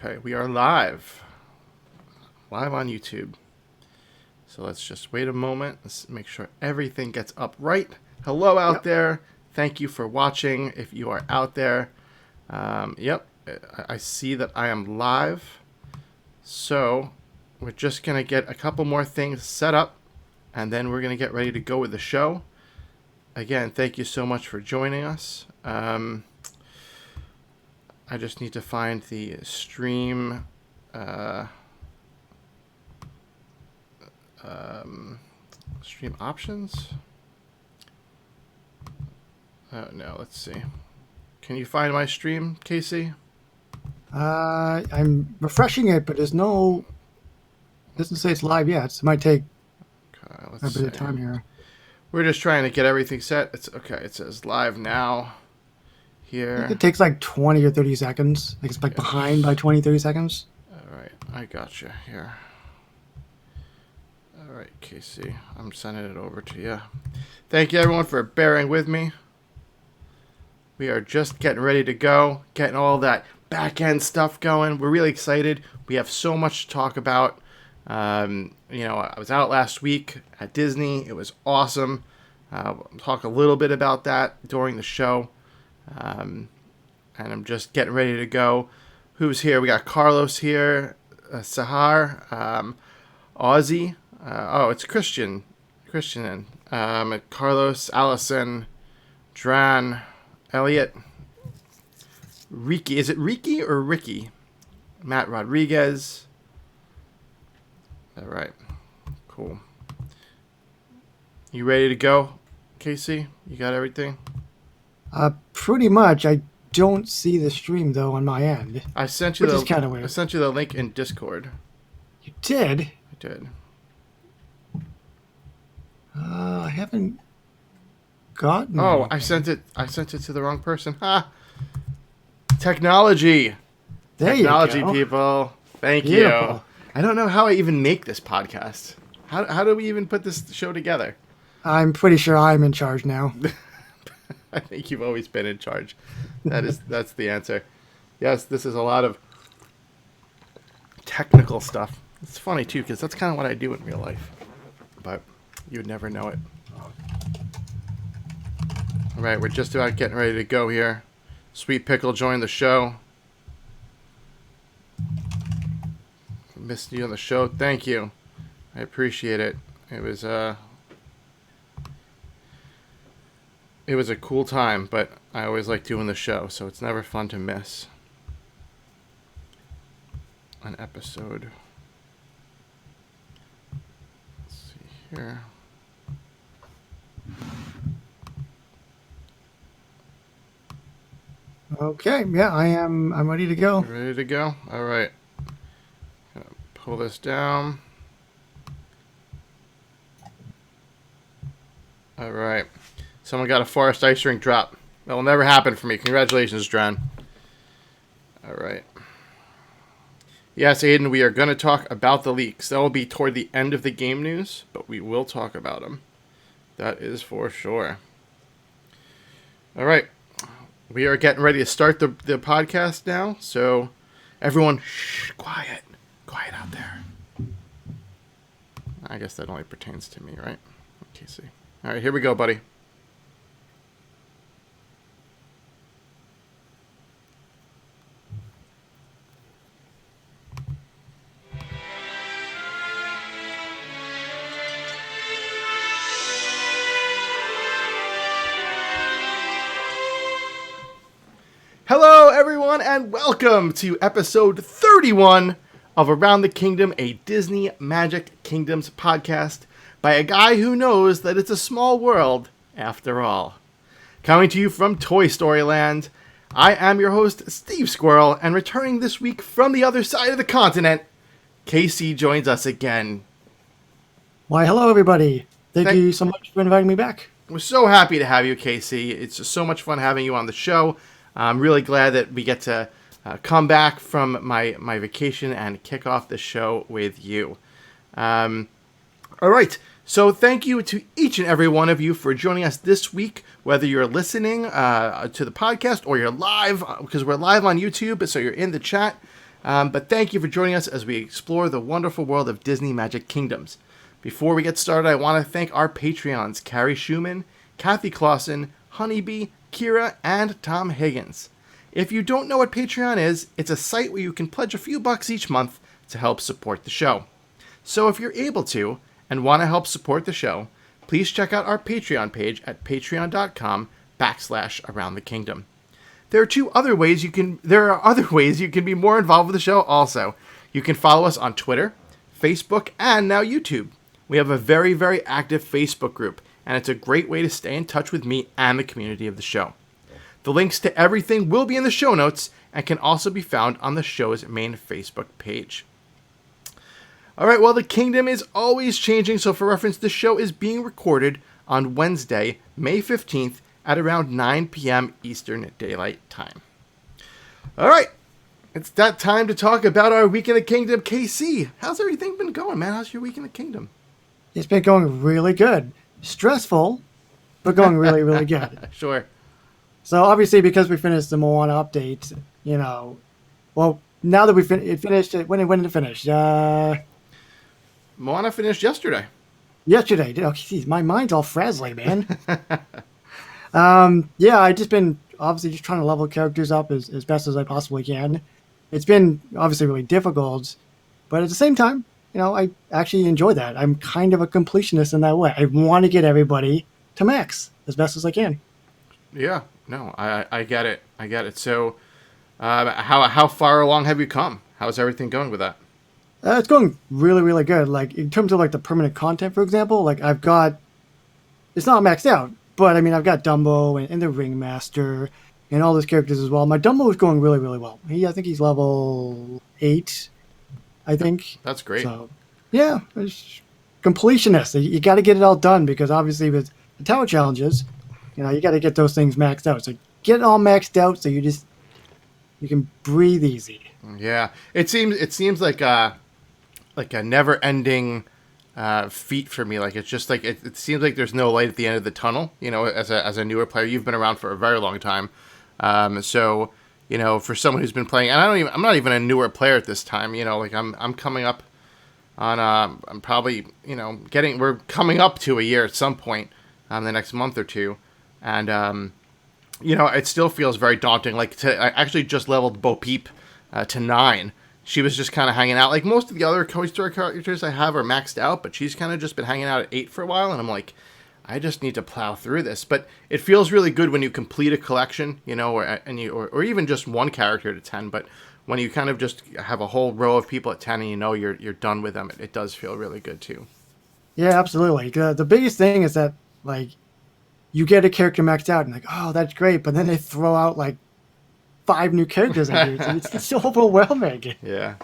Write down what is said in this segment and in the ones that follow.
Okay, we are live on YouTube. So let's just wait a moment. Let's make sure everything gets up right. Hello out there. Thank you for watching. If you are out there, I see that I am live. So we're just going to get a couple more things set up, and then we're going to get ready to go with the show. Again, thank you so much for joining us. I just need to find the stream stream options. Oh no, let's see. Can you find my stream, Casey? I'm refreshing it, but it doesn't say it's live yet. So it might take a bit of time here. We're just trying to get everything set. It's okay. It says live now. Here. It takes like 20 or 30 seconds. Like it's like behind by 20, 30 seconds. All right, I got you here. All right, Casey, I'm sending it over to you. Thank you, everyone, for bearing with me. We are just getting ready to go, getting all that back-end stuff going. We're really excited. We have so much to talk about. I was out last week at Disney. It was awesome. We'll talk a little bit about that during the show. And I'm just getting ready to go. Who's here? We got Carlos here, Sahar, Ozzy. It's Christian, Carlos, Allison, Dran, Elliot, Ricky. Is it Ricky or Ricky? Matt Rodriguez. All right, cool. You ready to go, Casey? You got everything? Pretty much. I don't see the stream though on my end. I sent you which is kind of weird. I sent you the link in Discord. You did? I did. I haven't gotten. Oh, I sent it to the wrong person. Ha! Technology. There Technology, you go. People. Thank Beautiful. you. I don't know how I even make this podcast. How do we even put this show together? I'm pretty sure I'm in charge now. I think you've always been in charge. That's the answer. Yes, this is a lot of technical stuff. It's funny too, because that's kind of what I do in real life, but you'd never know it. All right, we're just about getting ready to go here. Sweet Pickle joined the show. Missed you on the show. Thank you. I appreciate it. It was a cool time, but I always like doing the show, so it's never fun to miss an episode. Let's see here. Okay, yeah, I'm ready to go. Ready to go? All right. Gonna pull this down. All right. Someone got a forest ice rink drop. That will never happen for me. Congratulations, Dran. All right. Yes, Aiden, we are going to talk about the leaks. That will be toward the end of the game news, but we will talk about them. That is for sure. All right. We are getting ready to start the podcast now. So, everyone, shh, quiet. Quiet out there. I guess that only pertains to me, right? Okay, see. All right, here we go, buddy. Hello, everyone, and welcome to episode 31 of Around the Kingdom, a Disney Magic Kingdoms podcast by a guy who knows that it's a small world after all. Coming to you from Toy Story Land, I am your host, Steve Squirrel, and returning this week from the other side of the continent, Casey joins us again. Why, hello, everybody. Thank you so much for inviting me back. We're so happy to have you, Casey. It's just so much fun having you on the show. I'm really glad that we get to come back from my vacation and kick off the show with you. All right. So thank you to each and every one of you for joining us this week, whether you're listening to the podcast or you're live, because we're live on YouTube, so you're in the chat. But thank you for joining us as we explore the wonderful world of Disney Magic Kingdoms. Before we get started, I want to thank our Patreons, Carrie Schumann, Kathy Clausen, Honeybee, Kira, and Tom Higgins. If you don't know what Patreon is, it's a site where you can pledge a few bucks each month to help support the show. So if you're able to and want to help support the show, please check out our Patreon page at patreon.com/AroundTheKingdom. There are other ways you can be more involved with the show also. You can follow us on Twitter, Facebook, and now YouTube. We have a very, very active Facebook group, and it's a great way to stay in touch with me and the community of the show. The links to everything will be in the show notes and can also be found on the show's main Facebook page. All right, well, the kingdom is always changing, so for reference, the show is being recorded on Wednesday, May 15th at around 9 p.m. Eastern Daylight Time. All right, it's that time to talk about our Week in the Kingdom. KC, how's everything been going, man? How's your Week in the Kingdom? It's been going really good. Stressful, but going really, really good. Sure. So obviously, because we finished the Moana update, well, now that it finished, when did it finish? Moana finished yesterday. Yesterday. Oh, geez, my mind's all frazzly, man. I just been obviously just trying to level characters up as best as I possibly can. It's been obviously really difficult, but at the same time, I actually enjoy that. I'm kind of a completionist in that way. I want to get everybody to max as best as I can. Yeah, no, I get it. I get it. So, how far along have you come? How's everything going with that? It's going really, really good. Like, in terms of, like, the permanent content, for example, like, it's not maxed out, but, I mean, I've got Dumbo and the Ringmaster and all those characters as well. My Dumbo is going really, really well. I think he's level 8, I think. That's great. So, yeah, it's completionist. You got to get it all done because, obviously, with the tower challenges, you got to get those things maxed out. So, get it all maxed out so you can breathe easy. Yeah, it seems like a never-ending feat for me. Like, it's just like it seems like there's no light at the end of the tunnel. As a newer player, you've been around for a very long time. So for someone who's been playing, and I'm not even a newer player at this time. Like I'm coming up on I'm probably we're coming up to a year at some point the next month or two, and it still feels very daunting. Like I actually just leveled Bo Peep to 9. She was just kind of hanging out. Like most of the other Toy Story characters I have are maxed out, but she's kind of just been hanging out at 8 for a while, and I'm like, I just need to plow through this. But it feels really good when you complete a collection, or even just one character to 10. But when you kind of just have a whole row of people at 10 and you're done with them, it does feel really good too. Yeah, absolutely. The biggest thing is that like you get a character maxed out and like, oh, that's great, but then they throw out like 5 new characters at you. It's so overwhelming. Yeah.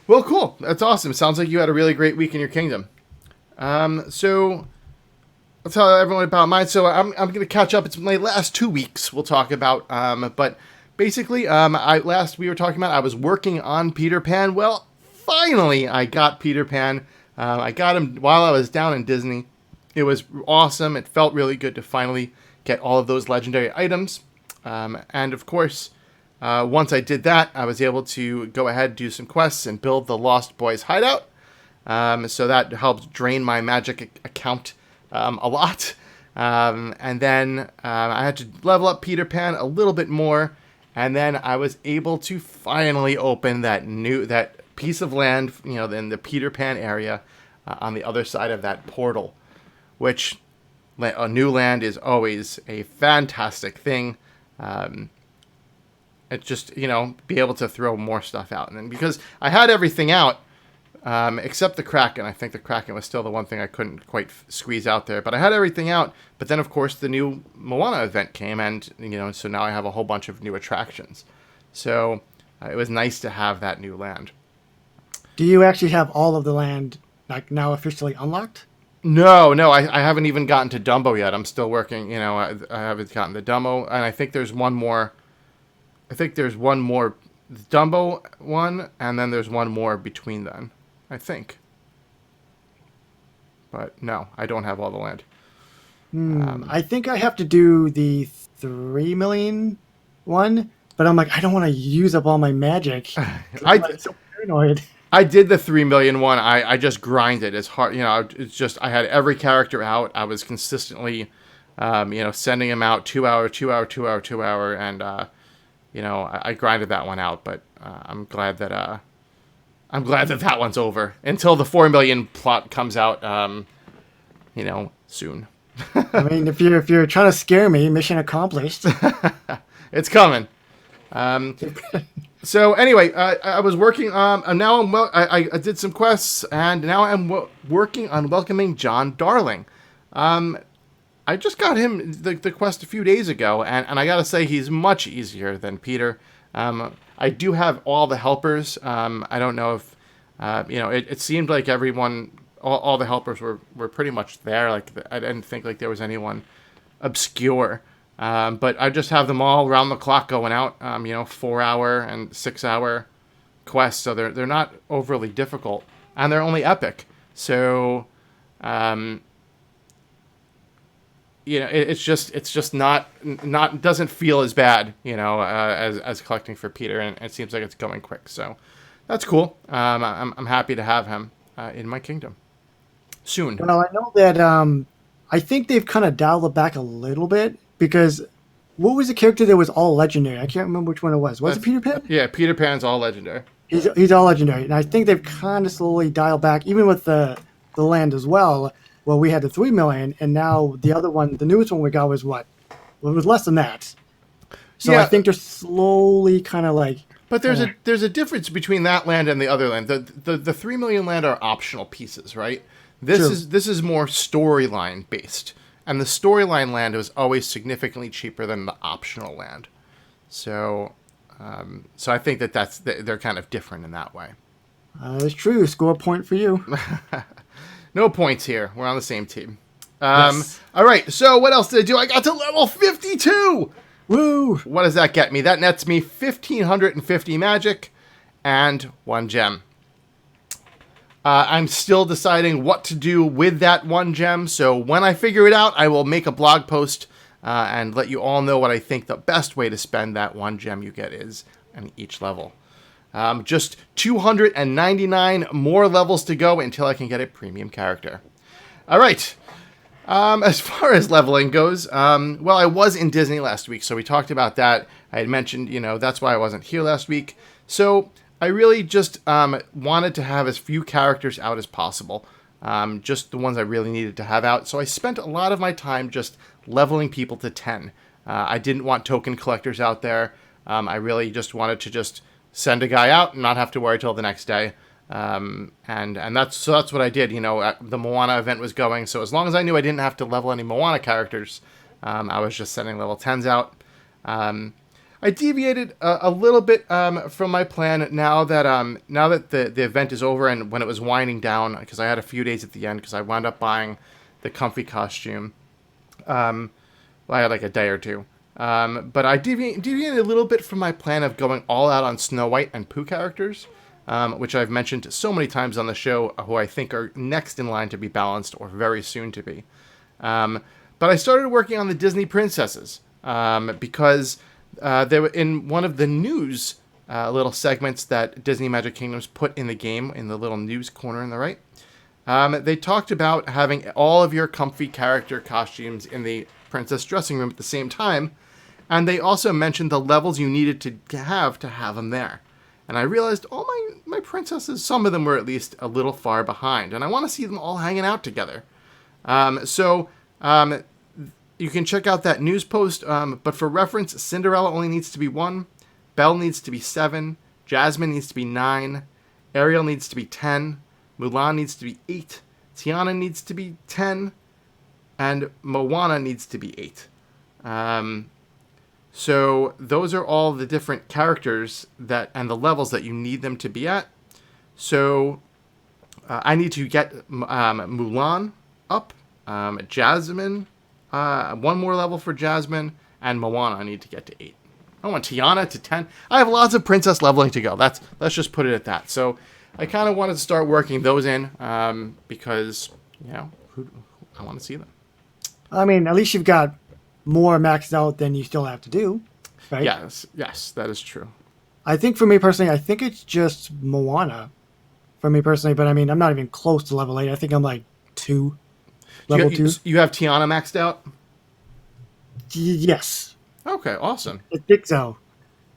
Well, cool. That's awesome. Sounds like you had a really great week in your kingdom. So I'll tell everyone about mine. So I'm going to catch up. It's my last 2 weeks we'll talk about. But basically, we were talking about I was working on Peter Pan. Well, finally I got Peter Pan. I got him while I was down in Disney. It was awesome. It felt really good to finally get all of those legendary items. And of course, once I did that, I was able to go ahead, do some quests, and build the Lost Boys hideout. So that helped drain my magic account a lot. And then I had to level up Peter Pan a little bit more. And then I was able to finally open that piece of land, in the Peter Pan area on the other side of that portal, which a new land is always a fantastic thing. It's just, be able to throw more stuff out. And then because I had everything out, except the Kraken. I think the Kraken was still the one thing I couldn't quite squeeze out there. But I had everything out. But then, of course, the new Moana event came. And, so now I have a whole bunch of new attractions. So it was nice to have that new land. Do you actually have all of the land like now officially unlocked? No, I haven't even gotten to Dumbo yet. I'm still working, I haven't gotten the Dumbo. And I think there's one more. Dumbo one, and then there's one more between then, I think. But no, I don't have all the land. I think I have to do the 3 million one but I'm like, I don't want to use up all my magic. I'm I like, so paranoid. I did the 3 million one. I just grinded as hard. It's just I had every character out. I was consistently, sending them out 2 hour, 2 hour, 2 hour, 2 hour, and I grinded that one out. But I'm glad that that one's over until the 4 million plot comes out. Soon. I mean, if you're trying to scare me, mission accomplished. It's coming. So anyway, I was working. And now I did some quests, and now I'm working on welcoming John Darling. I just got him the quest a few days ago, and I gotta say he's much easier than Peter. I do have all the helpers. I don't know if it seemed like everyone, all the helpers were pretty much there. Like I didn't think like there was anyone obscure. But I just have them all around the clock going out, 4 hour and 6 hour quests. So they're not overly difficult, and they're only epic. So, it's just not doesn't feel as bad, as collecting for Peter, and it seems like it's going quick. So that's cool. I'm happy to have him in my kingdom soon. Well, I know that I think they've kind of dialed it back a little bit. Because what was the character that was all legendary? I can't remember which one it was. Was it Peter Pan? Yeah, Peter Pan's all legendary. He's all legendary. And I think they've kind of slowly dialed back, even with the land as well. Well, we had the 3 million, and now the other one, the newest one we got was what? Well, it was less than that. So yeah. I think they're slowly kind of like... But there's a difference between that land and the other land. The 3 million land are optional pieces, right? This is more storyline based. And the storyline land was always significantly cheaper than the optional land. So I think they're kind of different in that way. That's true. Score a point for you. No points here. We're on the same team. Yes. All right. So what else did I do? I got to level 52. Woo! What does that get me? That nets me 1,550 magic and 1 gem. I'm still deciding what to do with that 1 gem, so when I figure it out, I will make a blog post and let you all know what I think the best way to spend that 1 gem you get is in each level. Just 299 more levels to go until I can get a premium character. All right. As far as leveling goes, I was in Disney last week, so we talked about that. I had mentioned, that's why I wasn't here last week. So I really just wanted to have as few characters out as possible, just the ones I really needed to have out. So I spent a lot of my time just leveling people to 10. I didn't want token collectors out there. I really just wanted to just send a guy out and not have to worry till the next day. And that's what I did. The Moana event was going, so as long as I knew I didn't have to level any Moana characters, I was just sending level 10s out. I deviated a little bit from my plan now that the event is over and when it was winding down, because I had a few days at the end because I wound up buying the comfy costume. I had like a day or two. But I deviated a little bit from my plan of going all out on Snow White and Pooh characters, which I've mentioned so many times on the show, who I think are next in line to be balanced or very soon to be. But I started working on the Disney princesses because they were in one of the news little segments that Disney Magic Kingdoms put in the game, in the little news corner on the right. They talked about having all of your comfy character costumes in the princess dressing room at the same time, and they also mentioned the levels you needed to have them there. And I realized all my princesses, some of them were at least a little far behind, and I want to see them all hanging out together. So you can check out that news post, but for reference, Cinderella only needs to be 1, Belle needs to be 7, Jasmine needs to be 9, Ariel needs to be 10, Mulan needs to be 8, Tiana needs to be 10, and Moana needs to be 8. So those are all the different characters and the levels that you need them to be at. So I need to get Mulan up, Jasmine, 1 more level for Jasmine, and Moana I need to get to 8. I want Tiana to 10. I have lots of princess leveling to go. Let's just put it at that. So I kind of wanted to start working those in because, I want to see them. I mean, at least you've got more maxed out than you still have to do. right? Yes, that is true. I think for me personally, I think it's just Moana for me personally. But I mean, I'm not even close to level 8. I think I'm like level 2. You have Tiana maxed out? Yes, Okay, awesome. I think so.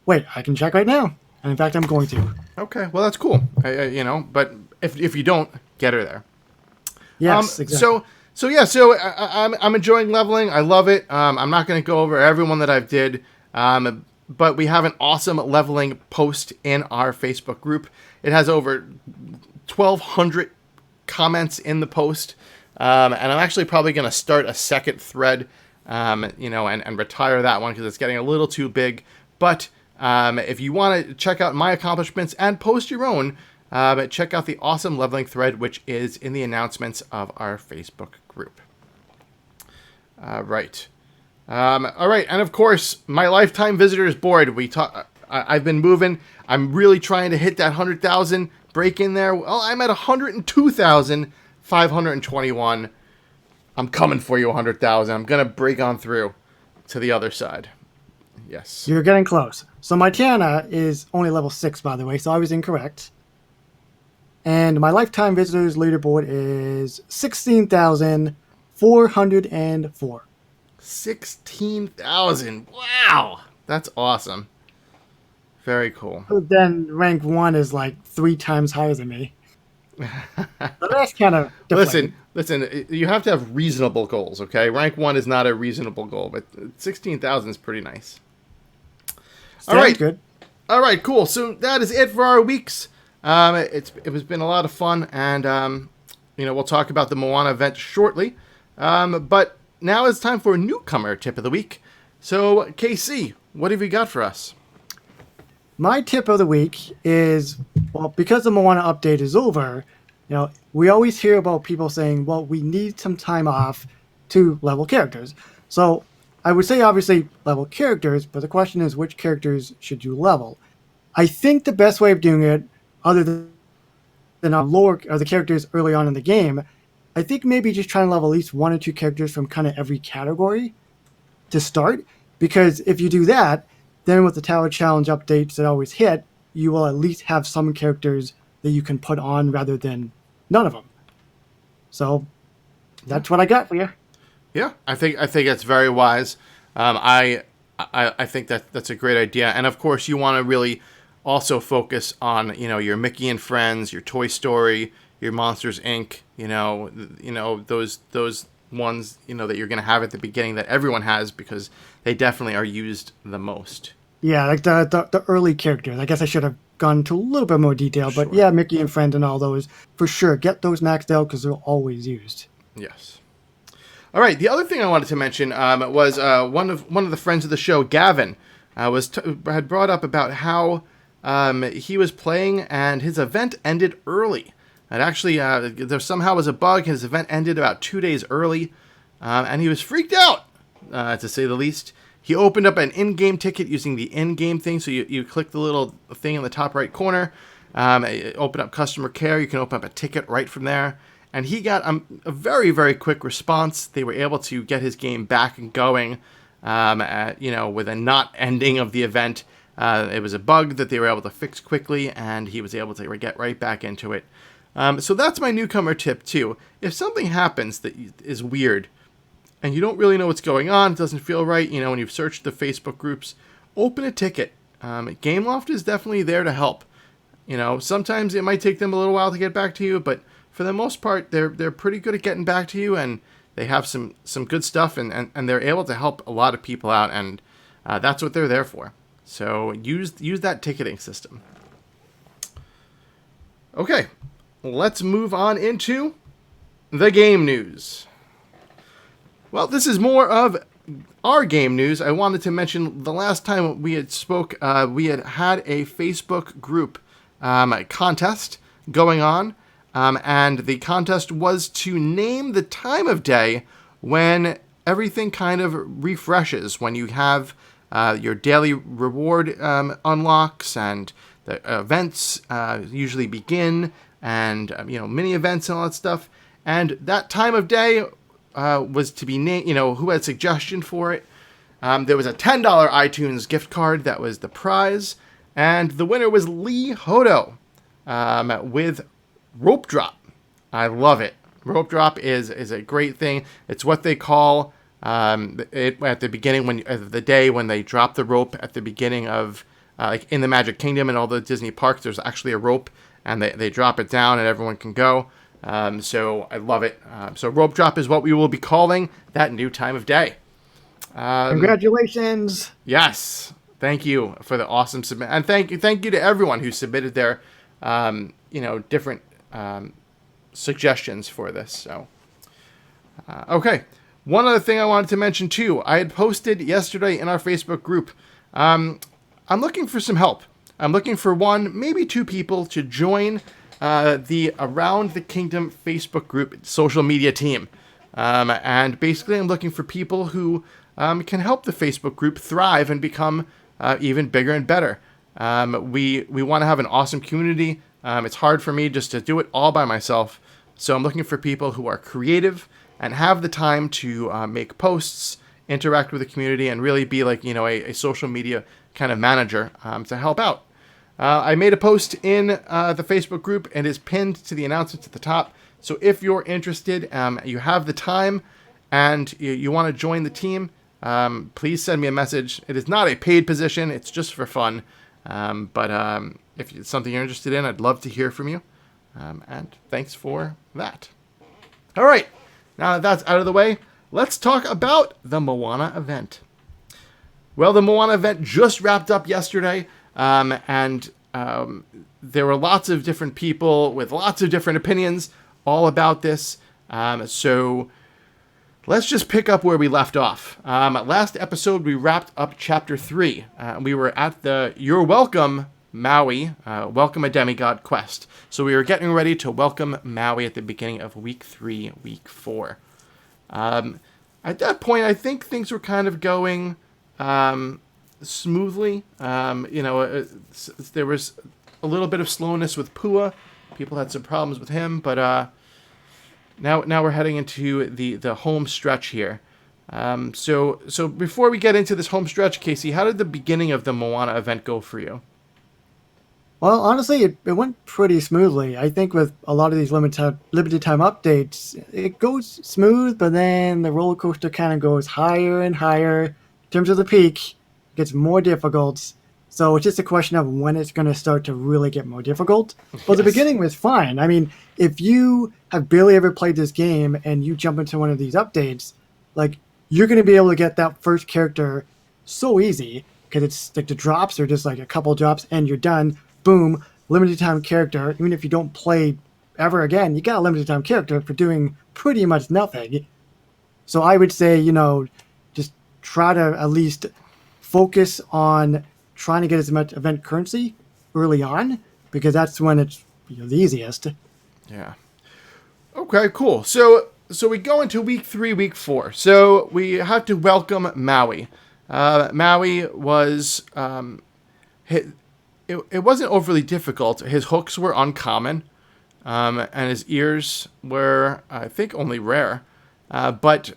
Wait, I can check right now. And in fact, I'm going to. Okay, well that's cool. But if you don't, get her there. Yes, exactly. So I'm enjoying leveling. I love it. I'm not going to go over everyone that I've did, but we have an awesome leveling post in our Facebook group. It has over 1,200 comments in the post, and I'm actually probably going to start a second thread, and retire that one because it's getting a little too big. But if you want to check out my accomplishments and post your own, check out the awesome leveling thread, which is in the announcements of our Facebook group. Right. All right. And of course, my lifetime visitors board. I've been moving. I'm really trying to hit that 100,000 break in there. Well, I'm at 102,521. I'm coming for you, 100,000. I'm going to break on through to the other side. Yes. You're getting close. So my Tiana is only level 6, by the way, so I was incorrect. And my lifetime visitors leaderboard is 16,404. 16,000. Wow. That's awesome. Very cool. Then rank 1 is like 3 times higher than me. So that's kind of Listen, you have to have reasonable goals, okay? Rank 1 is not a reasonable goal, but 16,000 is pretty nice. All right. Good. All right, cool. So that is it for our weeks. It has been a lot of fun, and we'll talk about the Moana event shortly. But now it's time for a newcomer tip of the week. So, KC, what have you got for us? My tip of the week is, well, because the Moana update is over, we always hear about people saying, well, we need some time off to level characters. So I would say obviously level characters, but the question is which characters should you level? I think the best way of doing it, other than lore or the characters early on in the game, I think maybe just try and level at least 1 or 2 characters from kind of every category to start. Because if you do that, then with the Tower Challenge updates that always hit, you will at least have some characters that you can put on rather than none of them. So that's what I got for you. Yeah, I think it's very wise. I think that's a great idea, and of course you want to really also focus on your Mickey and Friends, your Toy Story, your Monsters Inc. Those ones that you're going to have at the beginning that everyone has because they definitely are used the most. Yeah, like the early characters. I guess I should have gone into a little bit more detail, but Sure. yeah, Mickey and Friends and all those for sure. Get those maxed out because they're always used. Yes. All right. The other thing I wanted to mention was one of the friends of the show, Gavin, had brought up about how he was playing and his event ended early. It actually there somehow was a bug. His event ended about 2 days early, and he was freaked out, to say the least. He opened up an in-game ticket using the in-game thing. So you click the little thing in the top right corner, open up customer care. You can open up a ticket right from there. And he got a very, very quick response. They were able to get his game back and going, with a not ending of the event. It was a bug that they were able to fix quickly, and he was able to get right back into it. So that's my newcomer tip, too. If something happens that is weird, and you don't really know what's going on, it doesn't feel right, when you've searched the Facebook groups, open a ticket. Gameloft is definitely there to help. Sometimes it might take them a little while to get back to you, but for the most part, they're pretty good at getting back to you, and they have some good stuff, and they're able to help a lot of people out, and that's what they're there for. So use that ticketing system. Okay, let's move on into the game news. Well, this is more of our game news. I wanted to mention the last time we had spoke, we had a Facebook group contest going on. And the contest was to name the time of day when everything kind of refreshes, when you have your daily reward unlocks and the events usually begin, and mini events and all that stuff. And that time of day was to be named. Who had suggestion for it? There was a $10 iTunes gift card that was the prize, and the winner was Lee Hodo with Rope Drop. I love it. Rope Drop is a great thing. It's what they call it at the beginning the day when they drop the rope at the beginning of like in the Magic Kingdom and all the Disney parks. There's actually a rope, and they drop it down, and everyone can go. So I love it. So Rope Drop is what we will be calling that new time of day. Congratulations! Yes, thank you for the awesome submit, and thank you to everyone who submitted their different suggestions for this. So okay, one other thing I wanted to mention too. I had posted yesterday in our Facebook group. I'm looking for some help. I'm looking for one, maybe two people to join the Around the Kingdom Facebook group social media team. And basically I'm looking for people who can help the Facebook group thrive and become even bigger and better. We want to have an awesome community. It's hard for me just to do it all by myself. So I'm looking for people who are creative and have the time to make posts, interact with the community, and really be like, a social media kind of manager to help out. I made a post in the Facebook group and is pinned to the announcements at the top. So if you're interested, you have the time, and you want to join the team, please send me a message. It is not a paid position. It's just for fun. But if it's something you're interested in, I'd love to hear from you. And thanks for that. All right. Now that that's out of the way, let's talk about the Moana event. Well, the Moana event just wrapped up yesterday. And there were lots of different people with lots of different opinions all about this. So let's just pick up where we left off. Last episode, we wrapped up Chapter 3. We were at the You're Welcome Maui, Welcome a Demigod quest. So we were getting ready to welcome Maui at the beginning of Week 3, Week 4. At that point, I think things were kind of going smoothly. There was a little bit of slowness with Pua. People had some problems with him, but now we're heading into the home stretch here. So before we get into this home stretch, Casey, how did the beginning of the Moana event go for you? Well, honestly, it went pretty smoothly. I think with a lot of these limited time updates, it goes smooth, but then the roller coaster kind of goes higher and higher. In terms of the peak, it gets more difficult. So it's just a question of when it's going to start to really get more difficult. But the beginning was fine. I mean, if you have barely ever played this game and you jump into one of these updates, like, you're going to be able to get that first character so easy, because it's like the drops are just like a couple drops and you're done. Boom, limited time character. Even if you don't play ever again, you got a limited time character for doing pretty much nothing. So I would say, just try to at least focus on trying to get as much event currency early on, because that's when it's the easiest. Yeah. Okay, cool. So we go into Week 3, Week 4. So we have to welcome Maui. Maui was... It wasn't overly difficult. His hooks were uncommon, and his ears were, I think, only rare. But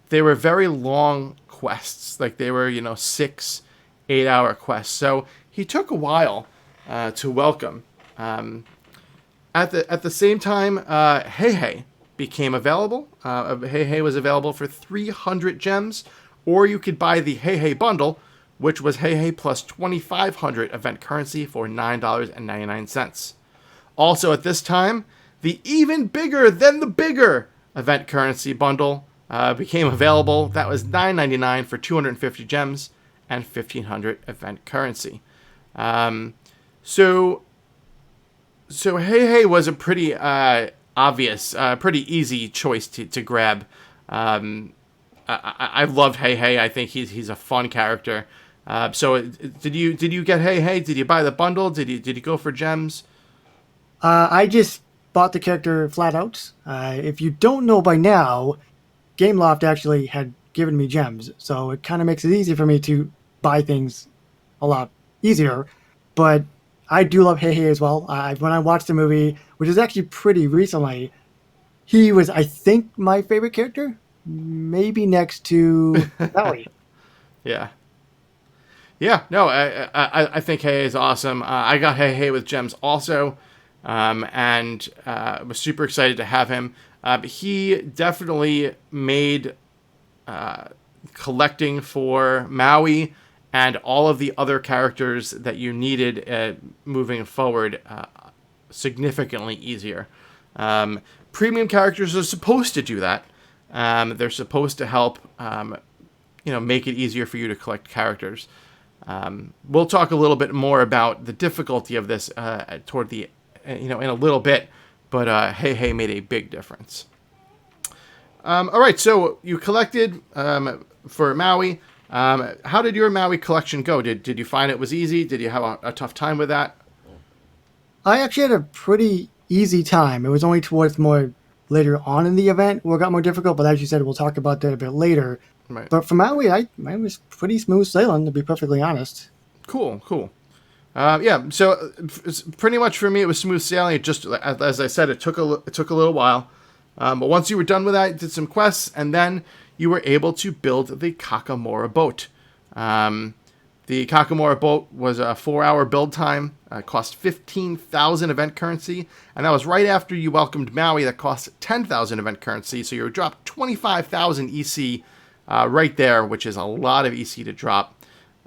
they were very long quests. Like, they were, 6, 8-hour quests. So he took a while to welcome. At the same time, Hei became available. Hei was available for 300 gems, or you could buy the Hei bundle, which was Hei plus 2,500 event currency for $9.99. Also at this time, the even bigger than the bigger event currency bundle became available. That was $9.99 for 250 gems and 1,500 event currency. So Hei was a pretty obvious, pretty easy choice to grab. I loved Hei. I think he's a fun character. So did you get Hei? Did you buy the bundle? Did you go for gems? I just bought the character flat out. If you don't know by now, Gameloft actually had given me gems, so it kind of makes it easy for me to buy things a lot easier. But I do love Hei as well. When I watched the movie, which is actually pretty recently, he was, I think, my favorite character, maybe next to Maui. Yeah. Yeah, no, I think Hey is awesome. I got Hey with gems also, and was super excited to have him. He definitely made collecting for Maui and all of the other characters that you needed moving forward significantly easier. Premium characters are supposed to do that. They're supposed to help, make it easier for you to collect characters. We'll talk a little bit more about the difficulty of this toward the, in a little bit, but Hey made a big difference. All right, so you collected for Maui. How did your Maui collection go? Did you find it was easy? Did you have a tough time with that? I actually had a pretty easy time. It was only towards more later on in the event where it got more difficult, but as you said, we'll talk about that a bit later. Right. But for Maui, mine was pretty smooth sailing, to be perfectly honest. Cool. Yeah, so pretty much for me, it was smooth sailing. It just, as I said, it took a little while. But once you were done with that, you did some quests, and then you were able to build the Kakamora boat. The Kakamora boat was a 4-hour build time, cost 15,000 event currency, and that was right after you welcomed Maui that cost 10,000 event currency, so you dropped 25,000 EC right there, which is a lot of EC to drop.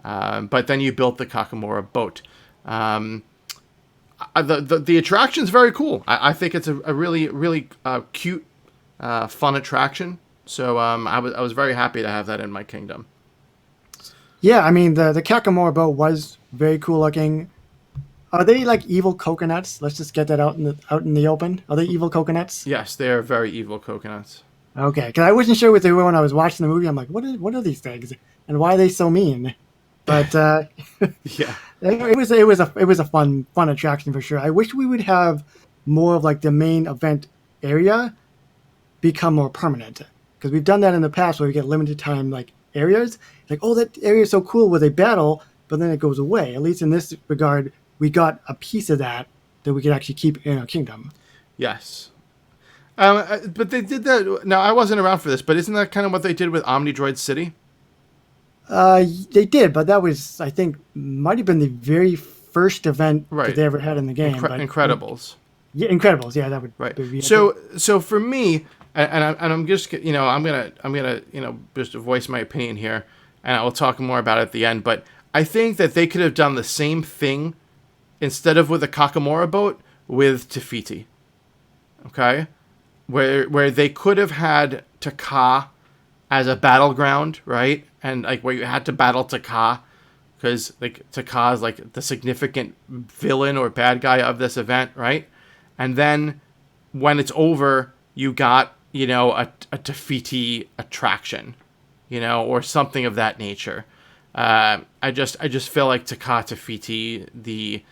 But then you built the Kakamora boat. The attraction's very cool. I think it's a really, really cute, fun attraction. So I was very happy to have that in my kingdom. Yeah, I mean, the Kakamora boat was very cool looking. Are they like evil coconuts? Let's just get that out in the open. Are they evil coconuts? Yes, they are very evil coconuts. Okay, because I wasn't sure what they were when I was watching the movie. I'm like, what are these things, and why are they so mean? But Yeah, it was a fun attraction for sure. I wish we would have more of like the main event area become more permanent, because we've done that in the past where we get limited time like areas. Like, oh, that area is so cool where they battle, but then it goes away. At least in this regard, we got a piece of that we could actually keep in our kingdom. yes. But they did that. Now, I wasn't around for this, but isn't that kind of what they did with Omnidroid City? They did, but that was, I think, might have been the very first event Right. that they ever had in the game. Incredibles. Yeah, Incredibles. Yeah, that would Right. be So for me, and I'm just, I'm gonna just voice my opinion here, and I will talk more about it at the end. But I think that they could have done the same thing instead of with a Kakamora boat with Te Fiti. Okay, where they could have had Taka as a battleground, right? And like where you had to battle Taka, because like Taka is like the significant villain or bad guy of this event, right? And then when it's over, you got a Te Fiti attraction, or something of that nature. I just feel like Taka Te Fiti, the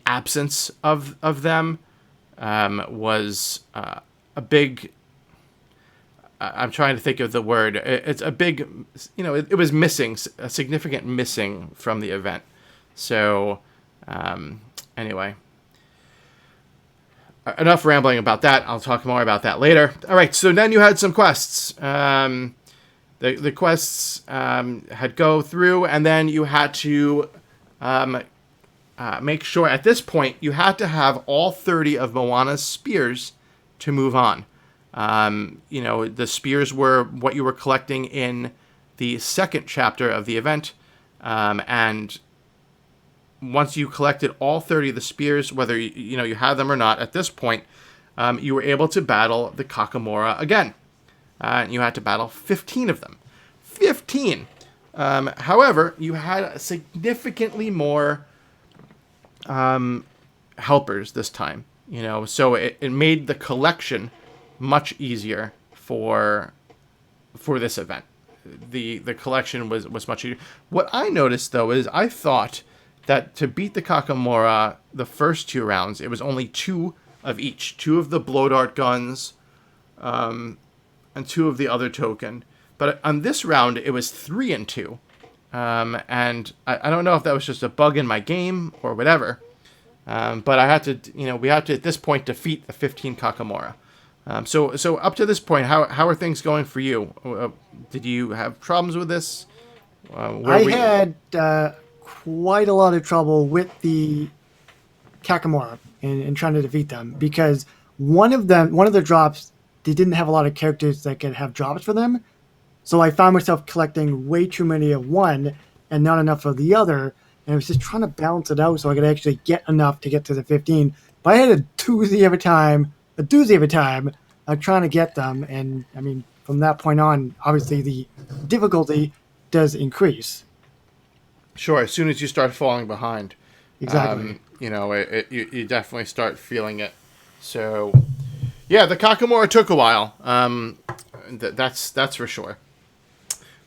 absence of them was a big. I'm trying to think of the word. It's a big, it was missing, a significant missing from the event. So, anyway, enough rambling about that. I'll talk more about that later. All right, so then you had some quests. The quests had go through, and then you had to make sure, at this point, you had to have all 30 of Moana's spears to move on. The spears were what you were collecting in the second chapter of the event. And once you collected all 30 of the spears, whether you had them or not, at this point, you were able to battle the Kakamora again. And you had to battle 15 of them. 15! However, you had significantly more helpers this time. So it made the collection much easier for this event. The collection was much easier. What I noticed though is I thought that to beat the Kakamora the first 2 rounds, it was only 2 of each, 2 of the blow dart guns, and 2 of the other token. But on this round, it was 3 and 2, and I don't know if that was just a bug in my game or whatever. But I had to, we had to at this point defeat the 15 Kakamora. So up to this point, how are things going for you? Did you have problems with this? I had quite a lot of trouble with the Kakamora and trying to defeat them because one of the drops, they didn't have a lot of characters that could have drops for them. So I found myself collecting way too many of one and not enough of the other. And I was just trying to balance it out so I could actually get enough to get to the 15. But I had a doozy of a time trying to get them. And I mean, from that point on, obviously the difficulty does increase. Sure, as soon as you start falling behind, Exactly. you definitely start feeling it. So, yeah, the Kakamora took a while. That's for sure.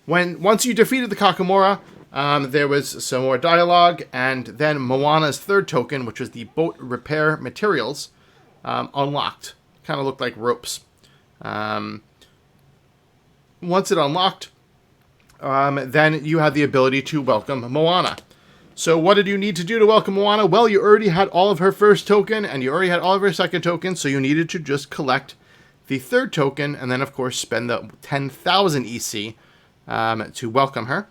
Once you defeated the Kakamora, there was some more dialogue, and then Moana's third token, which was the boat repair materials, unlocked. Kind of looked like ropes. Once it unlocked, then you had the ability to welcome Moana. So what did you need to do to welcome Moana? Well, you already had all of her first token, and you already had all of her second token, so you needed to just collect the third token, and then, of course, spend the 10,000 EC to welcome her.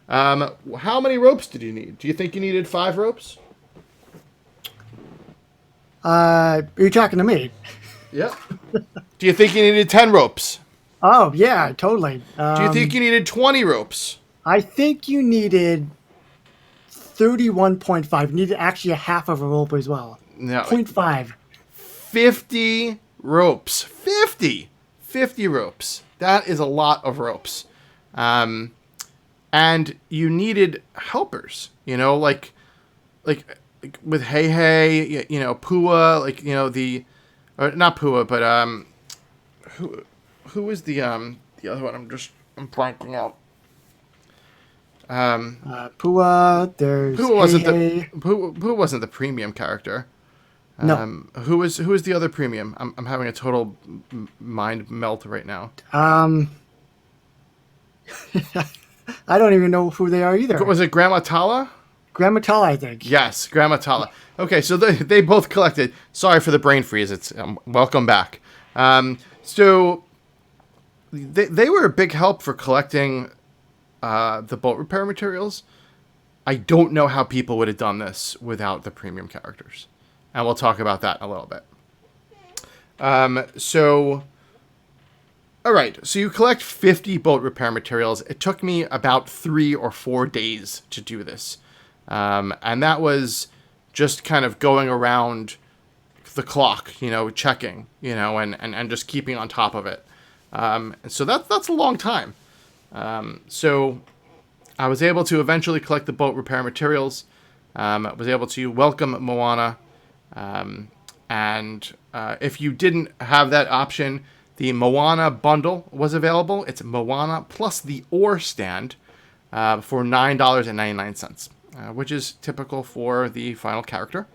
How many ropes did you need? Do you think you needed 5 ropes? You're talking to me. Yep. Do you think you needed 10 ropes? Oh, yeah, totally. Do you think you needed 20 ropes? I think you needed 31.5. You needed actually a half of a rope as well. No. 0.5. 50 ropes. 50 ropes. That is a lot of ropes. And you needed helpers, like with Hey, Pua, or not Pua, but who is the other one? I'm blanking out. Pua, there's Pua wasn't the premium character. No. Who is the other premium? I'm having a total mind melt right now. I don't even know who they are either. Was it Grandma Tala? Grandma Tala, I think. Yes, Grandma Tala. Okay, so they both collected. Sorry for the brain freeze. It's welcome back. So they were a big help for collecting the boat repair materials. I don't know how people would have done this without the premium characters. And we'll talk about that in a little bit. All right. So you collect 50 boat repair materials. It took me about 3 or 4 days to do this. And that was just kind of going around the clock, checking, and just keeping on top of it. And so that's a long time. So I was able to eventually collect the boat repair materials. I was able to welcome Moana. And if you didn't have that option, the Moana bundle was available. It's Moana plus the ore stand for $9.99, which is typical for the final character.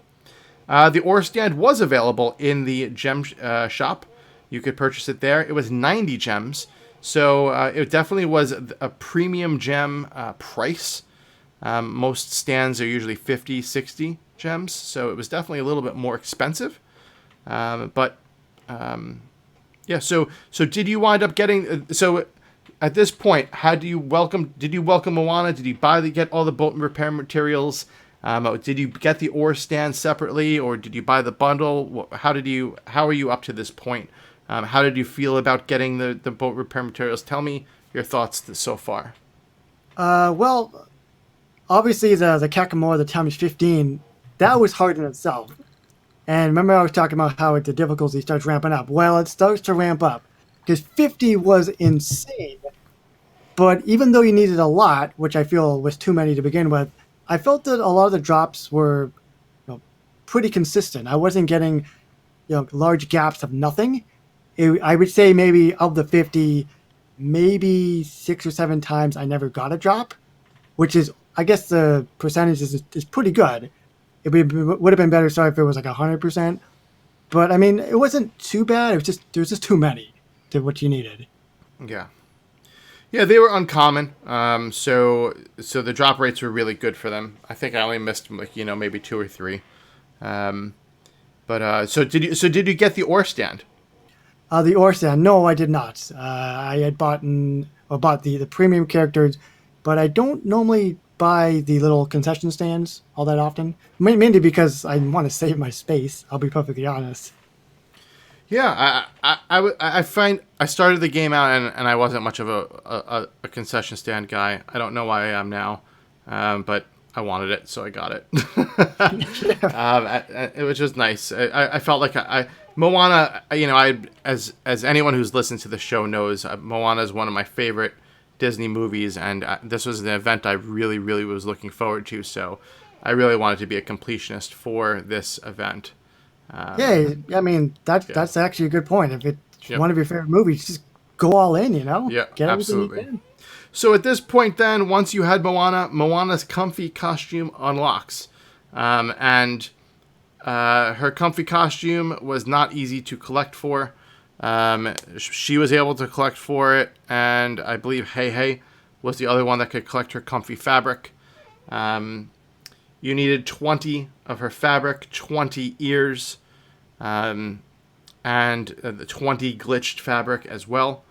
The ore stand was available in the gem shop. You could purchase it there. It was 90 gems. So it definitely was a premium gem price. Most stands are usually 50, 60 gems. So it was definitely a little bit more expensive. Yeah, so did you wind up getting... So at this point, did you welcome Moana? Did you get all the boat and repair materials? Did you get the ore stand separately, or did you buy the bundle? How are you up to this point? How did you feel about getting the boat repair materials? Tell me your thoughts so far. Well, obviously the Kakamora, the times 15, that was hard in itself. And remember I was talking about how the difficulty starts ramping up. Well, it starts to ramp up because 50 was insane. But even though you needed a lot, which I feel was too many to begin with, I felt that a lot of the drops were pretty consistent. I wasn't getting large gaps of nothing. I would say maybe of the 50, maybe 6 or 7 times I never got a drop, which is, I guess the percentage is pretty good. It would have been better, sorry, if it was like 100%. But I mean, it wasn't too bad. There was just too many to what you needed. Yeah. Yeah, they were uncommon. So the drop rates were really good for them. I think I only missed maybe 2 or 3. So did you get the ore stand? The ore stand, no, I did not. I had bought the premium characters but I don't normally buy the little concession stands all that often. Mainly because I want to save my space. I'll be perfectly honest. Yeah, I find I started the game out and I wasn't much of a concession stand guy. I don't know why I am now, but I wanted it, so I got it. It was just nice. I felt like Moana. You know, as anyone who's listened to the show knows, Moana is one of my favorite Disney movies, and this was an event I really, really was looking forward to. So I really wanted to be a completionist for this event. Yeah, I mean Yeah. that's actually a good point. If it's Yep. one of your favorite movies, just go all in. Yeah, Get everything you absolutely. can. So at this point, then, once you had Moana, Moana's comfy costume unlocks. And her comfy costume was not easy to collect for. She was able to collect for it, and I believe Hey Hey was the other one that could collect her comfy fabric. Um, you needed 20 of her fabric, 20 ears, and the 20 glitched fabric as well.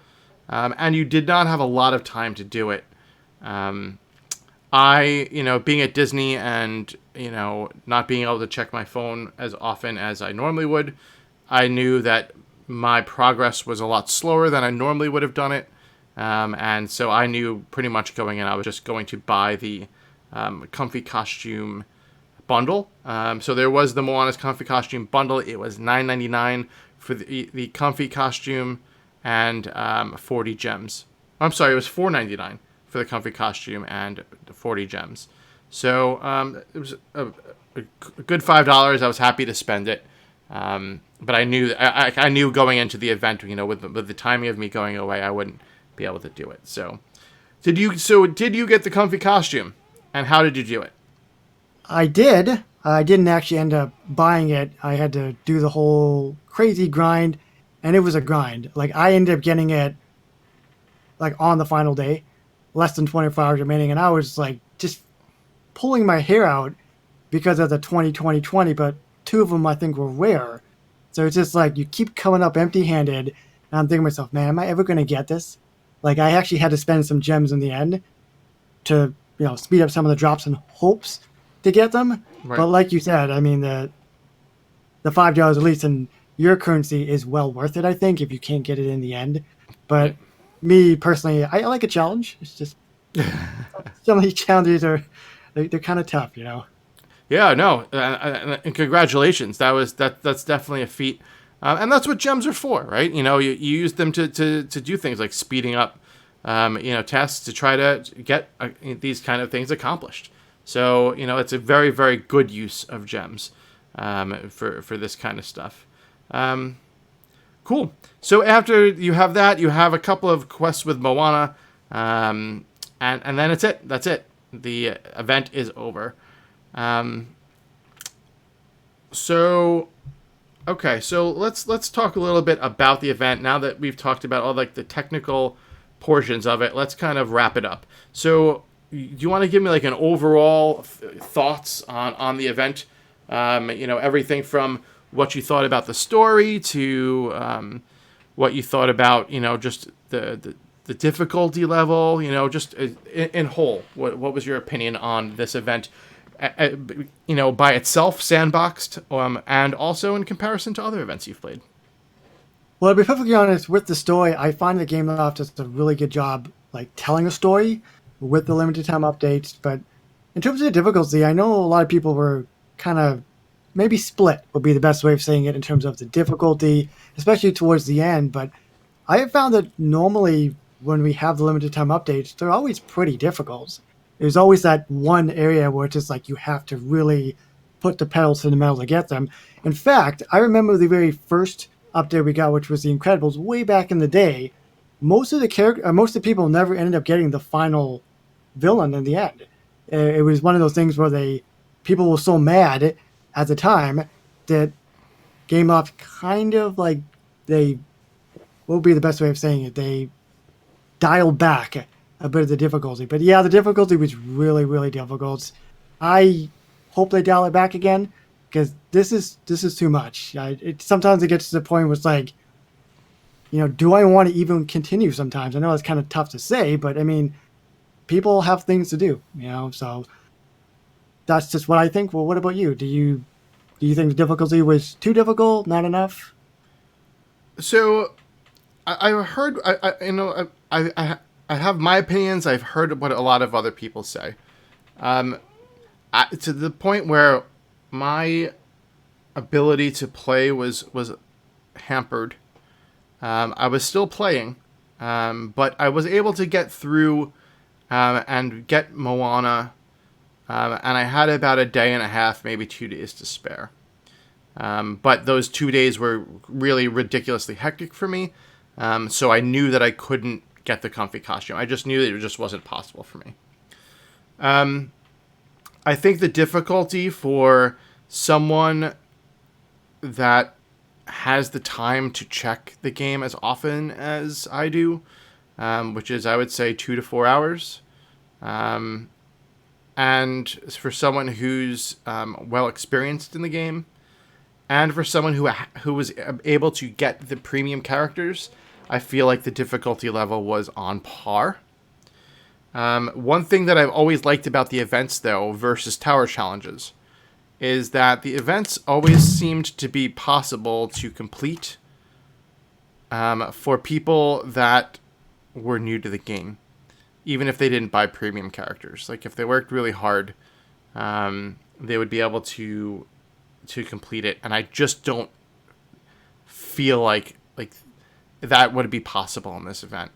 And you did not have a lot of time to do it. Um, being at Disney and, not being able to check my phone as often as I normally would, I knew that my progress was a lot slower than I normally would have done it. And so I knew pretty much going in, I was just going to buy the comfy costume bundle. So there was the Moana's comfy costume bundle. It was $9.99 for the comfy costume and 40 gems. I'm sorry, it was $4.99 for the comfy costume and 40 gems. So it was a good $5. I was happy to spend it. But I knew I knew going into the event, with the timing of me going away, I wouldn't be able to do it. So did you get the comfy costume, and how did you do it? I did. I didn't actually end up buying it. I had to do the whole crazy grind, and it was a grind. Like I ended up getting it like on the final day, less than 24 hours remaining, and I was like just pulling my hair out because of the 20, but two of them I think were rare. So it's just like you keep coming up empty-handed, and I'm thinking to myself, man, am I ever going to get this? Like I actually had to spend some gems in the end to speed up some of the drops in hopes to get them. Right. But like you said, I mean the $5 at least in your currency is well worth it. I think if you can't get it in the end, but Right. me personally, I like a challenge. It's just some of these challenges they're kind of tough. Yeah, no, and congratulations. That's definitely a feat, and that's what gems are for, right? You use them to do things like speeding up, tests to try to get these kind of things accomplished. So it's a very, very good use of gems for this kind of stuff. Cool. So after you have that, you have a couple of quests with Moana, and then it's it. That's it. The event is over. So let's talk a little bit about the event now that we've talked about all like the technical portions of it. Let's kind of wrap it up. So do you want to give me like an overall thoughts on the event? Everything from what you thought about the story to what you thought about just the difficulty level, just in whole. What was your opinion on this event? By itself, sandboxed, and also in comparison to other events you've played. Well, to be perfectly honest, with the story, I find the game off does a really good job, like telling a story with the limited time updates. But in terms of the difficulty, I know a lot of people were kind of maybe split would be the best way of saying it in terms of the difficulty, especially towards the end. But I have found that normally when we have the limited time updates, they're always pretty difficult. There's always that one area where it's just like you have to really put the pedal to the metal to get them. In fact, I remember the very first update we got, which was the Incredibles, way back in the day. Most of the people never ended up getting the final villain in the end. It was one of those things where people were so mad at the time that Game Loft kind of like what would be the best way of saying it? They dialed back a bit of the difficulty. But yeah, the difficulty was really, really difficult. I hope they dial it back again because this is too much. Sometimes it gets to the point where it's like, do I want to even continue sometimes? I know it's kind of tough to say, but I mean, people have things to do, so that's just what I think. Well, what about you? Do you think the difficulty was too difficult, not enough? So I've heard, I have my opinions. I've heard what a lot of other people say. To the point where my ability to play was hampered. I was still playing, but I was able to get through and get Moana, and I had about a day and a half, maybe 2 days to spare. But those 2 days were really ridiculously hectic for me, so I knew that I couldn't get the comfy costume. I just knew that it just wasn't possible for me. I think the difficulty for someone that has the time to check the game as often as I do, which is, I would say, 2 to 4 hours. And for someone who's well experienced in the game, and for someone who was able to get the premium characters, I feel like the difficulty level was on par. One thing that I've always liked about the events, though, versus tower challenges, is that the events always seemed to be possible to complete for people that were new to the game, even if they didn't buy premium characters. Like, if they worked really hard, they would be able to complete it, and I just don't feel like that would be possible in this event.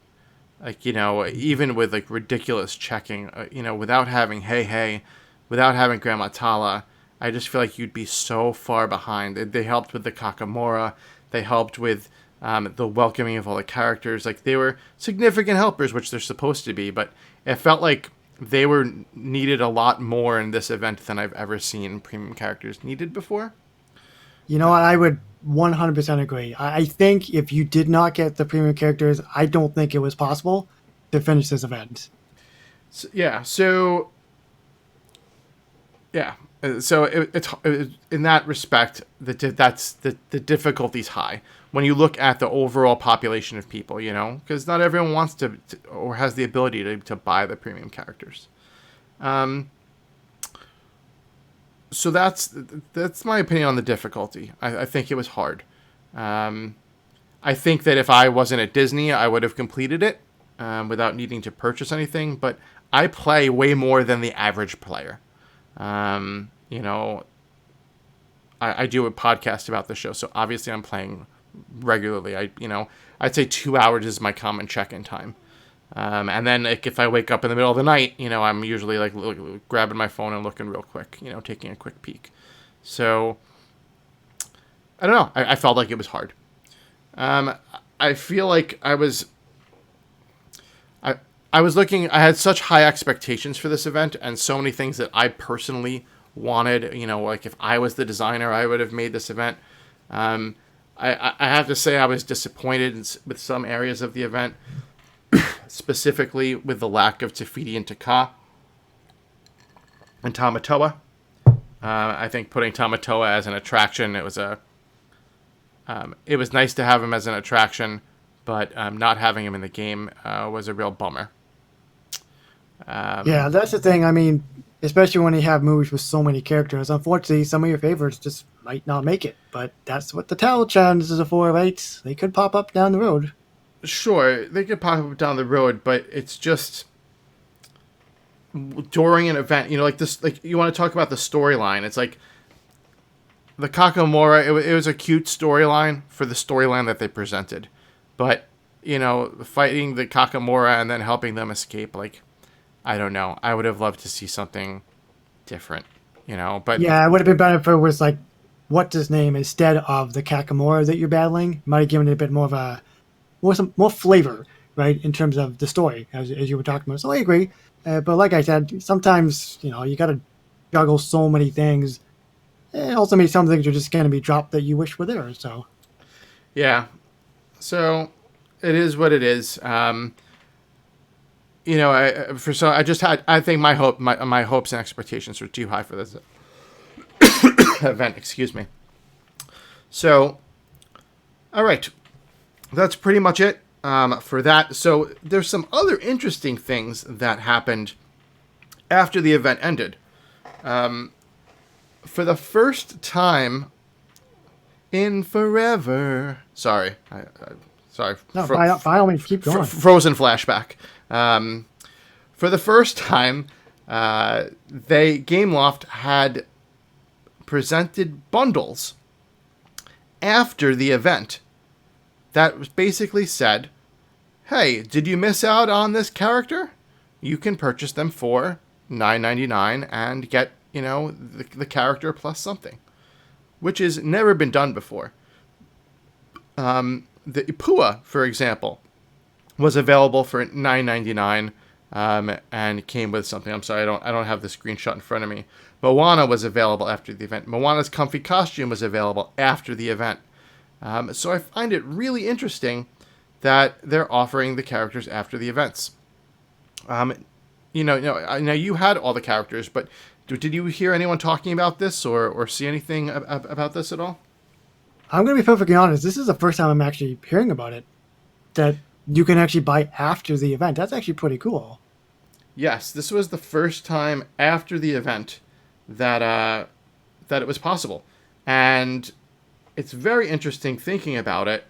Like, even with like ridiculous checking, without having Hey, without having Grandma Tala, I just feel like you'd be so far behind. They helped with the Kakamora. They helped with the welcoming of all the characters. Like, they were significant helpers, which they're supposed to be, but it felt like they were needed a lot more in this event than I've ever seen premium characters needed before. I would 100% agree. I think if you did not get the premium characters, I don't think it was possible to finish this event. So it's in that respect that's the difficulty's high when you look at the overall population of people, because not everyone wants to or has the ability to buy the premium characters. So that's my opinion on the difficulty. I think it was hard. I think that if I wasn't at Disney, I would have completed it without needing to purchase anything. But I play way more than the average player. I do a podcast about the show, so obviously I'm playing regularly. I'd say 2 hours is my common check-in time. And then if I wake up in the middle of the night, I'm usually like grabbing my phone and looking real quick, taking a quick peek. So I don't know. I felt like it was hard. I feel like I was looking, I had such high expectations for this event and so many things that I personally wanted, like if I was the designer, I would have made this event. I have to say I was disappointed with some areas of the event. Specifically with the lack of Te Fiti and Te Kā and Tamatoa. I think putting Tamatoa as an attraction, it was nice to have him as an attraction, but not having him in the game was a real bummer. Yeah, that's the thing. I mean, especially when you have movies with so many characters, unfortunately, some of your favorites just might not make it. But that's what the talent challenges are for, right? They could pop up down the road. Sure, they could pop up down the road, but it's just during an event, like this, like you want to talk about the storyline. It's like the Kakamora, it was a cute storyline for the storyline that they presented. But, fighting the Kakamora and then helping them escape, like, I don't know. I would have loved to see something different, but... Yeah, it would have been better if it was like, what's his name, instead of the Kakamora that you're battling. Might have given it a bit more of a... more flavor, right, in terms of the story, as you were talking about. So I agree. But like I said, sometimes, you got to juggle so many things. And ultimately, some things are just going to be dropped that you wish were there, so. Yeah. So, it is what it is. I think my hopes and expectations were too high for this event, excuse me. So, all right. That's pretty much it. for that. So there's some other interesting things that happened after the event ended. For the first time in forever. Sorry. Sorry. No, by all means, keep going. Frozen flashback. For the first time, Gameloft had presented bundles after the event that was basically said, hey, did you miss out on this character? You can purchase them for $9.99 and get, the character plus something, which has never been done before. The Ipua, for example, was available for $9.99 and came with something. I'm sorry, I don't have the screenshot in front of me. Moana was available after the event. Moana's comfy costume was available after the event. So I find it really interesting that they're offering the characters after the events. Now you had all the characters, but did you hear anyone talking about this or see anything about this at all? I'm going to be perfectly honest. This is the first time I'm actually hearing about it, that you can actually buy after the event. That's actually pretty cool. Yes, this was the first time after the event that it was possible. And it's very interesting thinking about it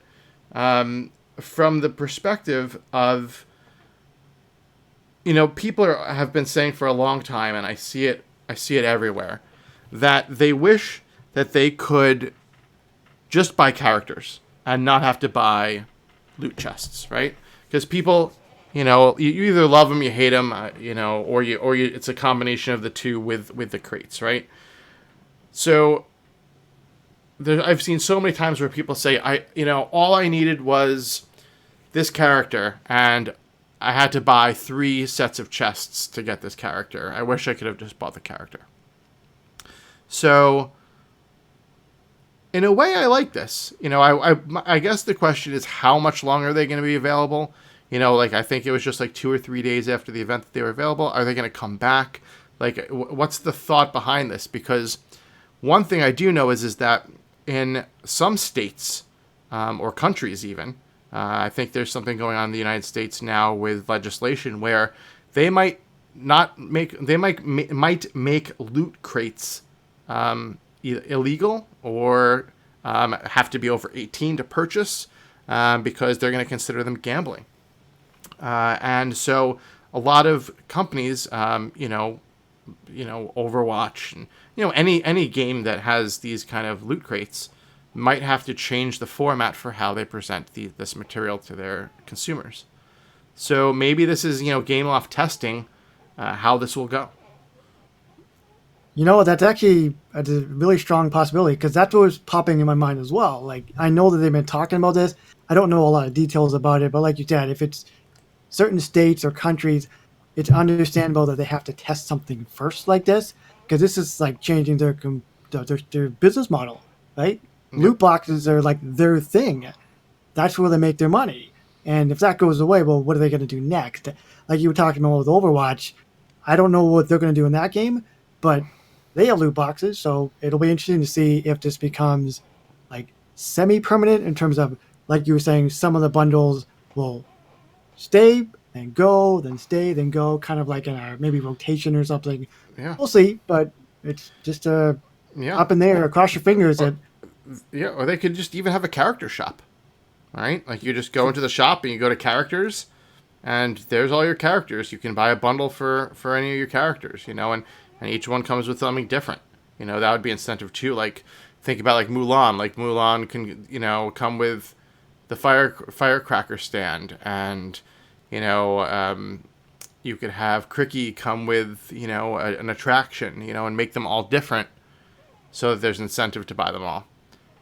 from the perspective of, people have been saying for a long time, and I see it everywhere, that they wish that they could just buy characters and not have to buy loot chests, right? Because people, you either love them, you hate them, or it's a combination of the two with the crates, right? So I've seen so many times where people say, all I needed was this character, and I had to buy 3 sets of chests to get this character. I wish I could have just bought the character. So, in a way, I like this. I guess the question is, how much longer are they going to be available? I think it was just 2 or 3 days after the event that they were available. Are they going to come back? What's the thought behind this? Because one thing I do know is that in some states, or countries even, I think there's something going on in the United States now with legislation where they might make loot crates illegal or have to be over 18 to purchase because they're going to consider them gambling. And so a lot of companies, Overwatch and any game that has these kind of loot crates might have to change the format for how they present this material to their consumers. So maybe this is Gameloft testing how this will go. That's actually a really strong possibility, because that's what was popping in my mind as well. I know that they've been talking about this. I don't know a lot of details about it, but like you said, if it's certain states or countries, it's understandable that they have to test something first like this, because this is changing their business model, right? Yep. Loot boxes are their thing. That's where they make their money. And if that goes away, well, what are they going to do next? Like you were talking about with Overwatch, I don't know what they're going to do in that game, but they have loot boxes, so it'll be interesting to see if this becomes semi-permanent in terms of, like you were saying, some of the bundles will stay and go, then stay, then go, kind of like in our maybe rotation or something. Yeah. We'll see, but it's just up in there, cross your fingers. Or they could just even have a character shop, right? You just go into the shop and you go to characters, and there's all your characters. You can buy a bundle for any of your characters, and each one comes with something different. That would be incentive too. Think about Mulan. Mulan can, come with the firecracker stand, and you could have cri-kee come with an attraction, and make them all different, so that there's incentive to buy them all.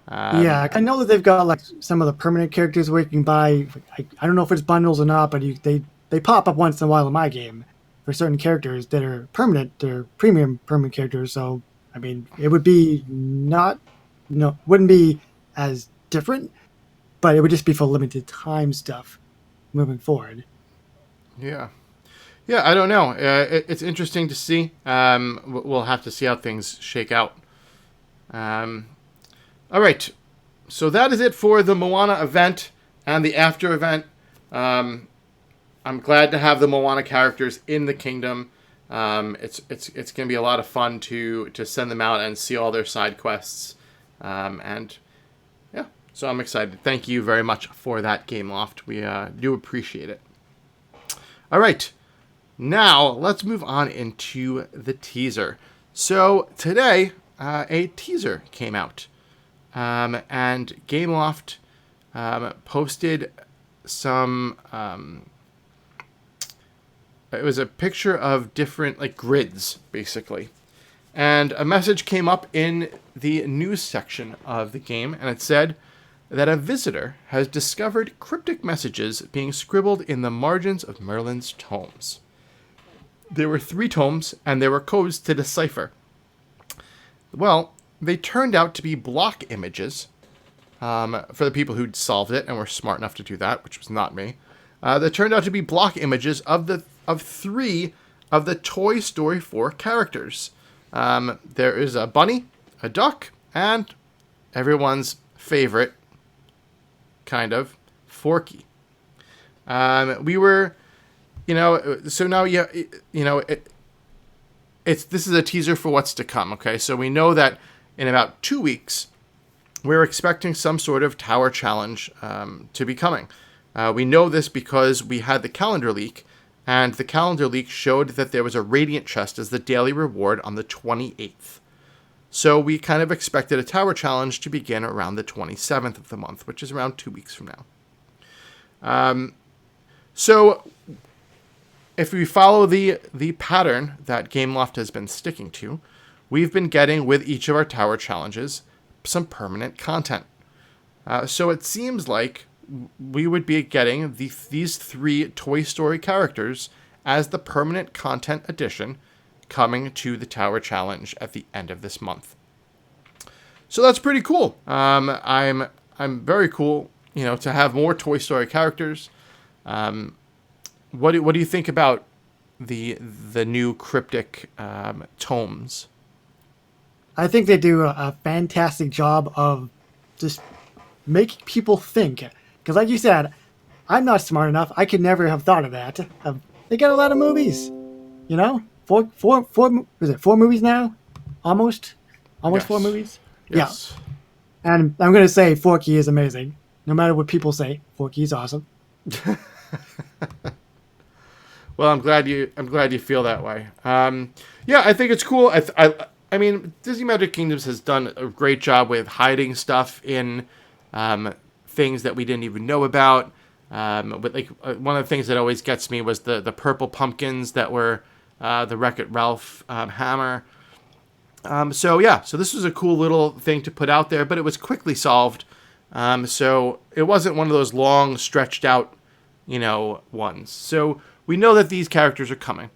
I know that they've got some of the permanent characters where you can buy. I don't know if it's bundles or not, but they pop up once in a while in my game for certain characters that are permanent. They're premium permanent characters. So it would be wouldn't be as different, but it would just be for limited time stuff moving forward. Yeah, I don't know. It's interesting to see. We'll have to see how things shake out. All right, so that is it for the Moana event and the after event. I'm glad to have the Moana characters in the kingdom. It's going to be a lot of fun to send them out and see all their side quests. And yeah, so I'm excited. Thank you very much for that, Gameloft. We do appreciate it. All right, now let's move on into the teaser. So today, a teaser came out, and Gameloft posted some. It was a picture of different grids, basically. And a message came up in the news section of the game, and it said that a visitor has discovered cryptic messages being scribbled in the margins of Merlin's tomes. There were 3 tomes, and there were codes to decipher. Well, they turned out to be block images, for the people who'd solved it and were smart enough to do that, which was not me. They turned out to be block images of 3 of the Toy Story 4 characters. There is a bunny, a duck, and everyone's favorite, kind of, Forky. We were, so now this is a teaser for what's to come. Okay, so we know that in about 2 weeks, we're expecting some sort of tower challenge to be coming. We know this because we had the calendar leak, and the calendar leak showed that there was a Radiant chest as the daily reward on the 28th. So we kind of expected a tower challenge to begin around the 27th of the month, which is around 2 weeks from now. So if we follow the pattern that Gameloft has been sticking to, we've been getting with each of our tower challenges some permanent content. So it seems like we would be getting these 3 Toy Story characters as the permanent content addition coming to the Tower Challenge at the end of this month. So that's pretty cool. I'm very cool, to have more Toy Story characters. What do you think about the new cryptic tomes? I think they do a fantastic job of just making people think. Because like you said, I'm not smart enough. I could never have thought of that. They got a lot of movies, Four is it 4 movies now? Almost yes. 4 movies? Yes. Yeah. And I'm going to say Forky is amazing. No matter what people say, Forky is awesome. Well, I'm glad you feel that way. Yeah, I think it's cool. I mean, Disney Magic Kingdoms has done a great job with hiding stuff in things that we didn't even know about. But one of the things that always gets me was the purple pumpkins that were the Wreck-It Ralph hammer. So this was a cool little thing to put out there, but it was quickly solved. So it wasn't one of those long stretched out, ones. So we know that these characters are coming.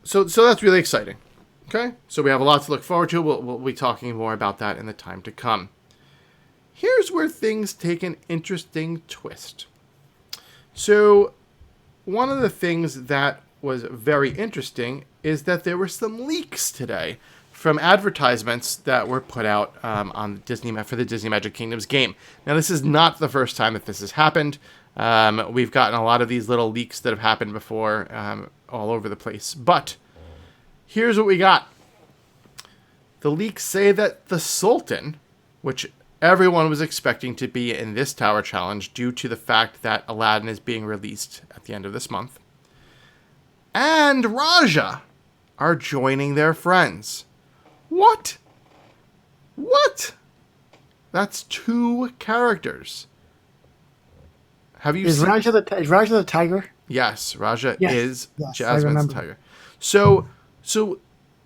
So that's really exciting. Okay, so we have a lot to look forward to. We'll be talking more about that in the time to come. Here's where things take an interesting twist. So one of the things that was very interesting is that there were some leaks today from advertisements that were put out on for the Disney Magic Kingdoms game. Now, this is not the first time that this has happened. We've gotten a lot of these little leaks that have happened before all over the place. But here's what we got. The leaks say that the Sultan, which everyone was expecting to be in this Tower Challenge due to the fact that Aladdin is being released at the end of this month, and Raja are joining their friends. What? That's 2 characters. Have you seen... Is Raja the tiger? Yes, Raja is yes, Jasmine's tiger. So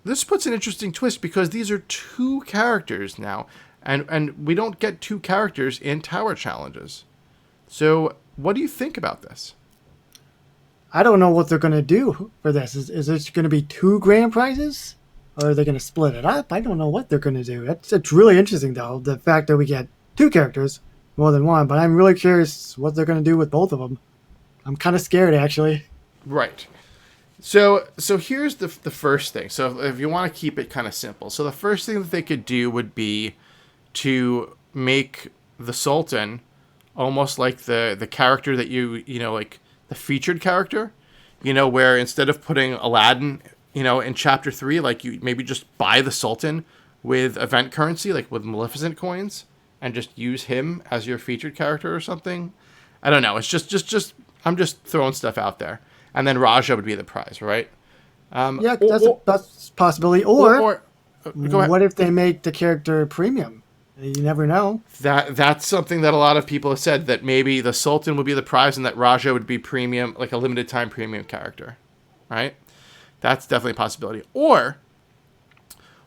this puts an interesting twist because these are 2 characters now, and we don't get 2 characters in Tower Challenges. So what do you think about this? I don't know what they're going to do for this. Is this going to be 2 grand prizes? Or are they going to split it up? I don't know what they're going to do. It's really interesting, though, the fact that we get 2 characters, more than 1. But I'm really curious what they're going to do with both of them. I'm kind of scared, actually. Right. So here's the first thing. So if you want to keep it kind of simple. So the first thing that they could do would be to make the Sultan almost like the character that like the featured character, where instead of putting Aladdin, in chapter 3, like you maybe just buy the Sultan with event currency, like with Maleficent coins, and just use him as your featured character or something. I don't know. It's just I'm just throwing stuff out there, and then Raja would be the prize, right? Yeah, that's a possibility. Or go ahead. what if they make the character premium? You never know. That's something that a lot of people have said, that maybe the Sultan would be the prize and that Raja would be premium, like a limited time premium character, right? That's definitely a possibility. Or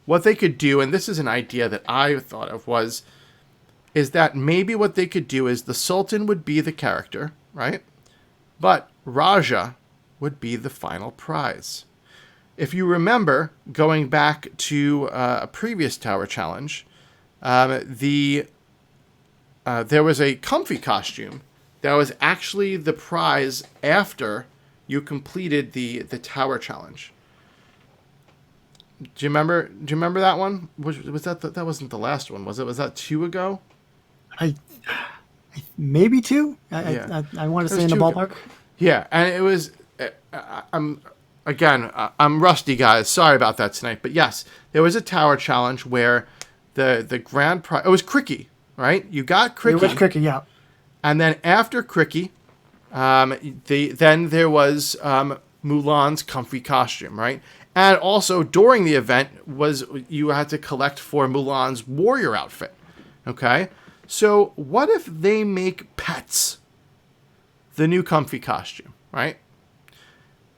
what they could do, and this is an idea that I thought of, is that maybe what they could do is the Sultan would be the character, right? But Raja would be the final prize. If you remember, going back to a previous tower challenge, there was a comfy costume that was actually the prize after you completed the tower challenge. Do you remember that one? Was that wasn't the last one, was it? Was that 2 ago? I maybe 2. Yeah. I want to say in the ballpark. Yeah, and it was. I'm rusty, guys. Sorry about that tonight, but yes, there was a tower challenge where the grand prize. It was cri-kee, right? You got cri-kee. It was cri-kee, yeah. And then after cri-kee, then there was Mulan's comfy costume, right? And also during the event you had to collect for Mulan's warrior outfit. Okay, so what if they make pets the new comfy costume, right?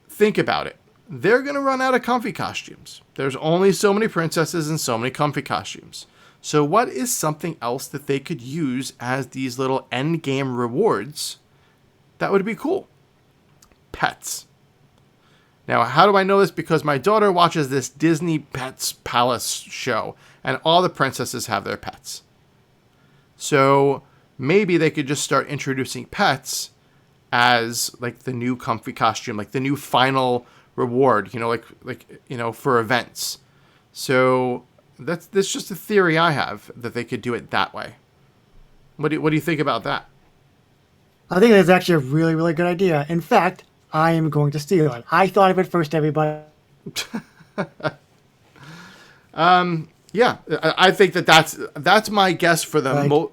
Think about it. They're going to run out of comfy costumes. There's only so many princesses and so many comfy costumes. So what is something else that they could use as these little end game rewards that would be cool? Pets. Now, how do I know this? Because my daughter watches this Disney Pets Palace show, and all the princesses have their pets. So maybe they could just start introducing pets as like the new comfy costume, like the new final reward, for events. So that's just a theory I have, that they could do it that way. What do you think about that? I think that's actually a really, really good idea. In fact, I am going to steal it. I thought of it first, everybody. Yeah, I think that's my guess for the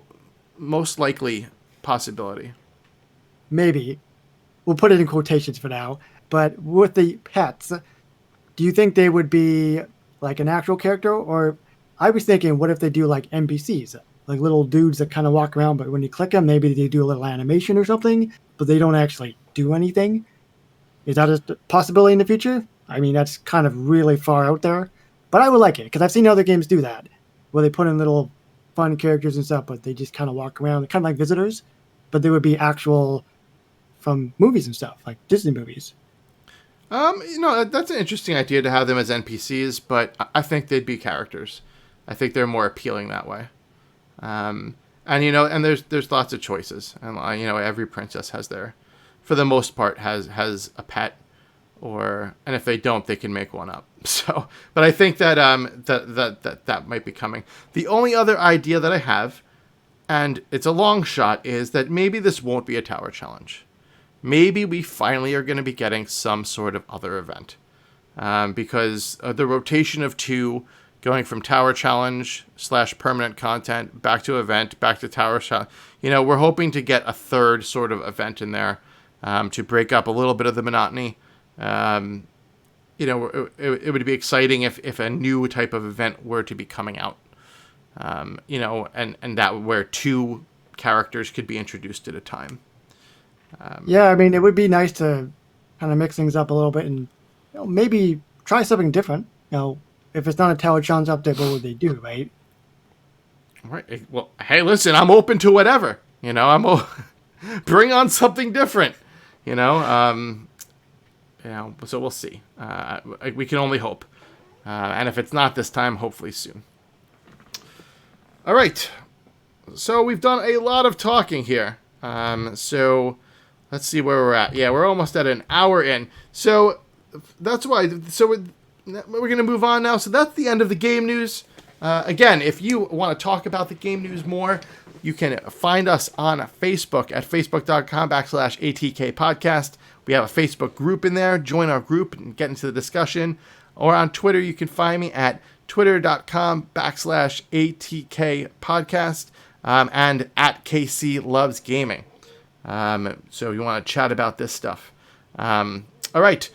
most likely possibility. Maybe. We'll put it in quotations for now. But with the pets, do you think they would be like an actual character? Or I was thinking, what if they do like NPCs? Like little dudes that kind of walk around, but when you click them, maybe they do a little animation or something, but they don't actually do anything. Is that a possibility in the future? I mean, that's kind of really far out there. But I would like it, because I've seen other games do that, where they put in little fun characters and stuff, but they just kind of walk around, kind of like visitors, but they would be actual from movies and stuff, like Disney movies. That's an interesting idea to have them as NPCs, but I think they'd be characters. I think they're more appealing that way. And there's lots of choices, and every princess for the most part, has a pet, and if they don't, they can make one up. So, but I think that that might be coming. The only other idea that I have, and it's a long shot, is that maybe this won't be a tower challenge. Maybe we finally are going to be getting some sort of other event, because the rotation of 2, going from tower challenge / permanent content back to event, back to tower challenge. We're hoping to get a third sort of event in there, to break up a little bit of the monotony. It would be exciting if a new type of event were to be coming out, and that where 2 characters could be introduced at a time. Yeah, I mean, it would be nice to kind of mix things up a little bit and maybe try something different. If it's not a tower challenge update, what would they do, right? Right. Well, hey, listen, I'm open to whatever. Bring on something different. So we'll see. We can only hope. And if it's not this time, hopefully soon. All right. So we've done a lot of talking here. So let's see where we're at. Yeah, we're almost at an hour in. So that's why. So we're going to move on now. So that's the end of the game news. Again, if you want to talk about the game news more, you can find us on Facebook at facebook.com/ATK podcast. We have a Facebook group in there. Join our group and get into the discussion. Or on Twitter, you can find me at twitter.com/ATK podcast and at KC Loves Gaming. So you want to chat about this stuff. All right.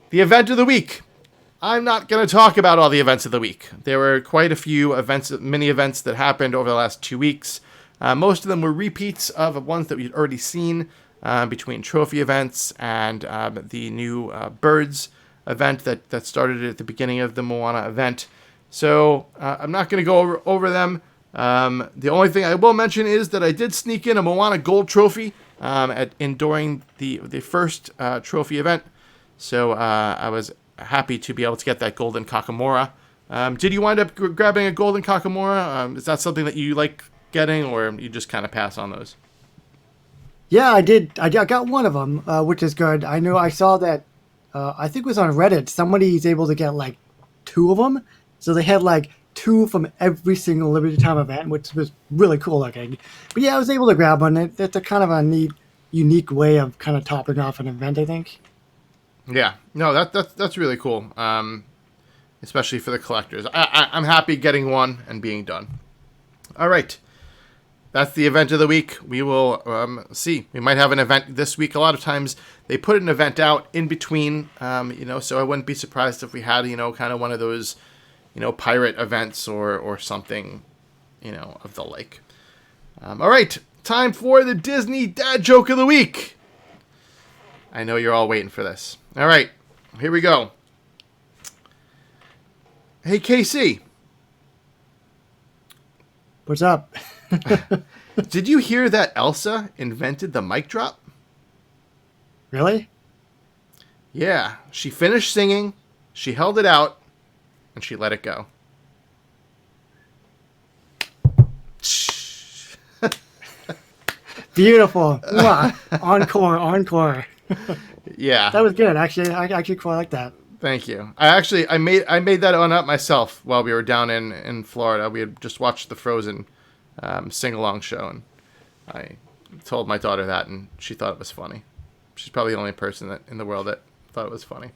The event of the week. I'm not going to talk about all the events of the week. There were quite a few events, mini events that happened over the last 2 weeks. Most of them were repeats of ones that we'd already seen between trophy events and the new birds event that started at the beginning of the Moana event. So I'm not going to go over them. The only thing I will mention is that I did sneak in a Moana gold trophy during the first trophy event. So I was happy to be able to get that golden Kakamora. Did you wind up grabbing a golden Kakamora? Is that something that you like getting, or you just kind of pass on those? Yeah, I did. I got one of them, which is good. I know I saw that, I think it was on Reddit, somebody's able to get like 2 of them. So they had like 2 from every single limited time event, which was really cool looking. But yeah, I was able to grab one. It's a kind of a neat, unique way of kind of topping off an event, I think. Yeah, no, that's really cool, especially for the collectors. I'm happy getting one and being done. All right, that's the event of the week. We will see. We might have an event this week. A lot of times they put an event out in between, so I wouldn't be surprised if we had, kind of one of those, pirate events or something, of the like. All right, time for the Disney Dad Joke of the Week. I know you're all waiting for this. All right, here we go. Hey, KC. What's up? Did you hear that Elsa invented the mic drop? Really? Yeah, she finished singing, she held it out, and she let it go. Beautiful. Encore. Yeah. That was good. Actually, I actually quite like that. Thank you. I made that one up myself while we were down in Florida. We had just watched the Frozen sing-along show, and I told my daughter that, and she thought it was funny. She's probably the only person in the world that thought it was funny.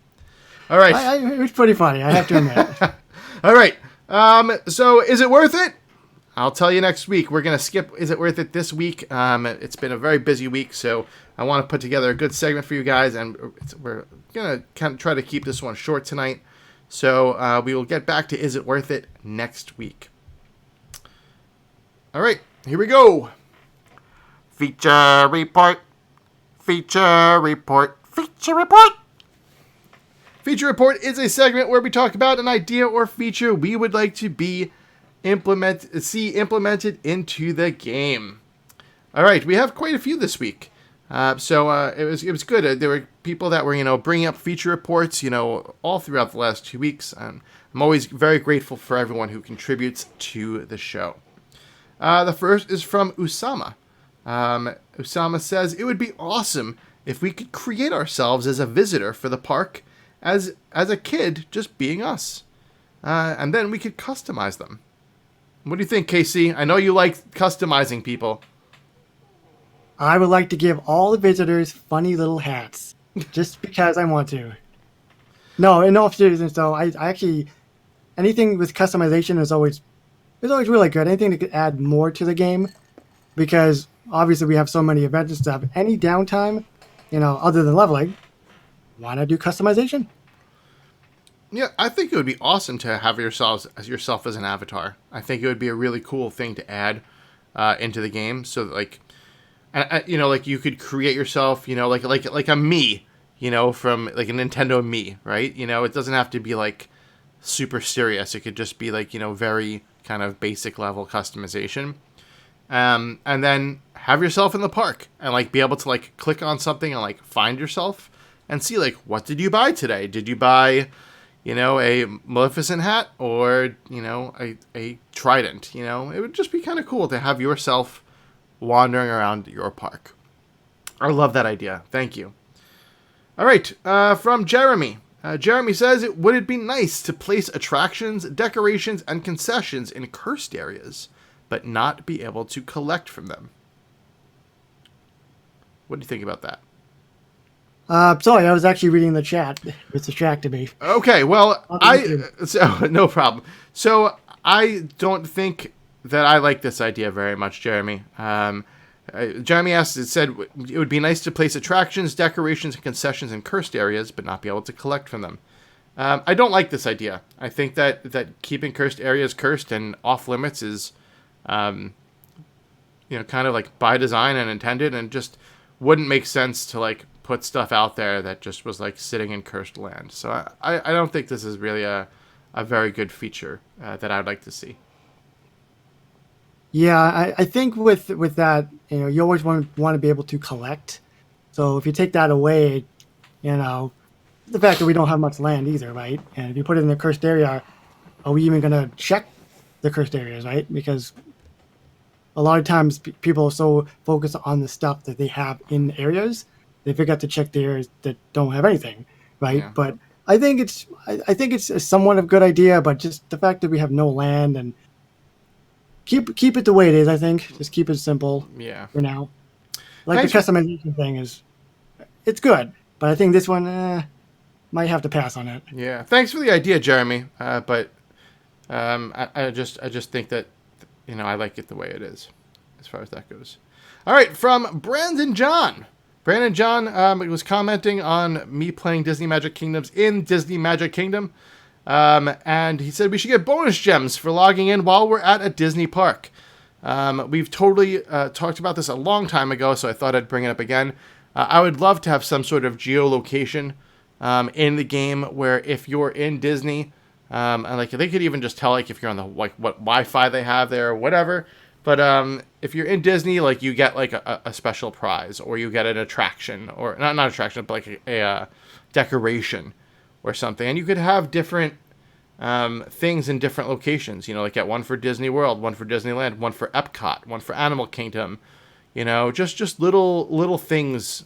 All right. It was pretty funny, I have to admit. All right. So is it worth it? I'll tell you next week. We're going to skip Is It Worth It this week. It's been a very busy week, so I want to put together a good segment for you guys, and we're going to kind of try to keep this one short tonight. So we will get back to Is It Worth It next week. All right, here we go. Feature report. Feature report. Feature report. Feature report is a segment where we talk about an idea or feature we would like to see implemented into the game. All right, we have quite a few this week. So it was good. There were people that were, bringing up feature reports, all throughout the last 2 weeks. I'm always very grateful for everyone who contributes to the show. The first is from Usama. Usama says, it would be awesome if we could create ourselves as a visitor for the park as a kid, just being us. And then we could customize them. What do you think, KC? I know you like customizing people. I would like to give all the visitors funny little hats, just because I want to. No, in all seriousness, though, I actually, anything with customization is always really good. Anything that could add more to the game, because obviously we have so many events and stuff. Any downtime, other than leveling, why not do customization? Yeah, I think it would be awesome to have yourself as an avatar. I think it would be a really cool thing to add into the game. So like you could create yourself, like a Mii, from like a Nintendo Mii, right? It doesn't have to be like super serious. It could just be like, very kind of basic level customization. And then have yourself in the park and like be able to like click on something and like find yourself and see like, what did you buy today? Did you buy, a Maleficent hat or, a trident? It would just be kind of cool to have yourself wandering around your park. I love that idea. Thank you. All right. From Jeremy. Jeremy says, would it be nice to place attractions, decorations, and concessions in cursed areas, but not be able to collect from them? What do you think about that? Sorry, I was actually reading the chat. It's distracted me. Okay, well, no problem. So I don't think that I like this idea very much, Jeremy. Jeremy asked, it said it would be nice to place attractions, decorations, and concessions in cursed areas, but not be able to collect from them. I don't like this idea. I think that keeping cursed areas cursed and off limits is, kind of like by design and intended, and just wouldn't make sense to like put stuff out there that just was like sitting in cursed land. So I don't think this is really a very good feature that I'd like to see. Yeah, I think with that, you always want to be able to collect. So if you take that away, the fact that we don't have much land either, right? And if you put it in the cursed area, are we even going to check the cursed areas, right? Because a lot of times people are so focused on the stuff that they have in areas, they forget to check the areas that don't have anything, right? Yeah. But I think it's a somewhat of a good idea, but just the fact that we have no land and keep it the way it is, I think. Just keep it simple. Yeah. For now. Like the customization thing it's good, but I think this one might have to pass on it. Yeah. Thanks for the idea, Jeremy. But I just think that I like it the way it is, as far as that goes. All right, from Brandon John. Brandon John was commenting on me playing Disney Magic Kingdoms in Disney Magic Kingdom. And he said we should get bonus gems for logging in while we're at a Disney park. We've totally talked about this a long time ago, so I thought I'd bring it up again. I would love to have some sort of geolocation in the game where if you're in Disney, and like they could even just tell like if you're on the like what Wi-Fi they have there or whatever. But if you're in Disney, like you get like a special prize, or you get an attraction, or not attraction, but like a decoration or something, and you could have different things in different locations. Like get one for Disney World, one for Disneyland, one for Epcot, one for Animal Kingdom. Just little things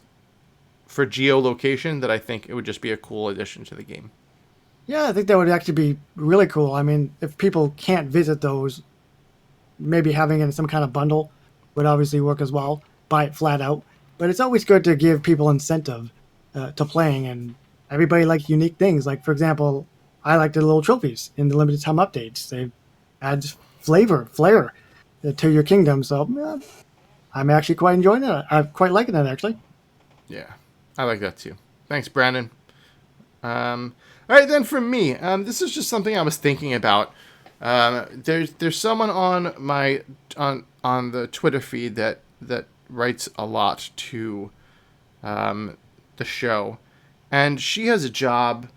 for geolocation that I think it would just be a cool addition to the game. Yeah, I think that would actually be really cool. I mean, if people can't visit those, maybe having it in some kind of bundle would obviously work as well. Buy it flat out. But it's always good to give people incentive to playing, and everybody likes unique things. Like, for example, I like the little trophies in the limited time updates. They add flair to your kingdom. So I'm actually quite enjoying it. I'm quite liking it, actually. Yeah, I like that too. Thanks, Brandon. All right, then from me, this is just something I was thinking about. There's someone on my on the Twitter feed that writes a lot to the show, and she has a job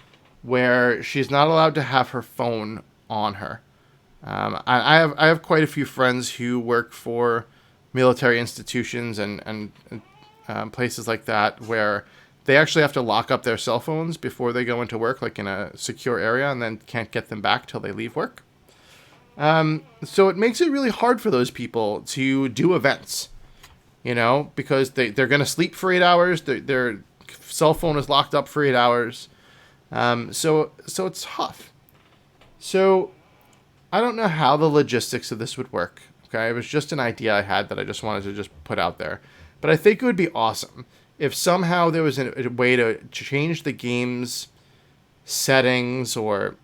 where she's not allowed to have her phone on her. I have quite a few friends who work for military institutions and places like that where they actually have to lock up their cell phones before they go into work, like in a secure area, and then can't get them back till they leave work. So it makes it really hard for those people to do events, because they're going to sleep for 8 hours. Their cell phone is locked up for 8 hours. So it's tough. So I don't know how the logistics of this would work. Okay. It was just an idea I had that I just wanted to just put out there, but I think it would be awesome if somehow there was a way to change the game's settings or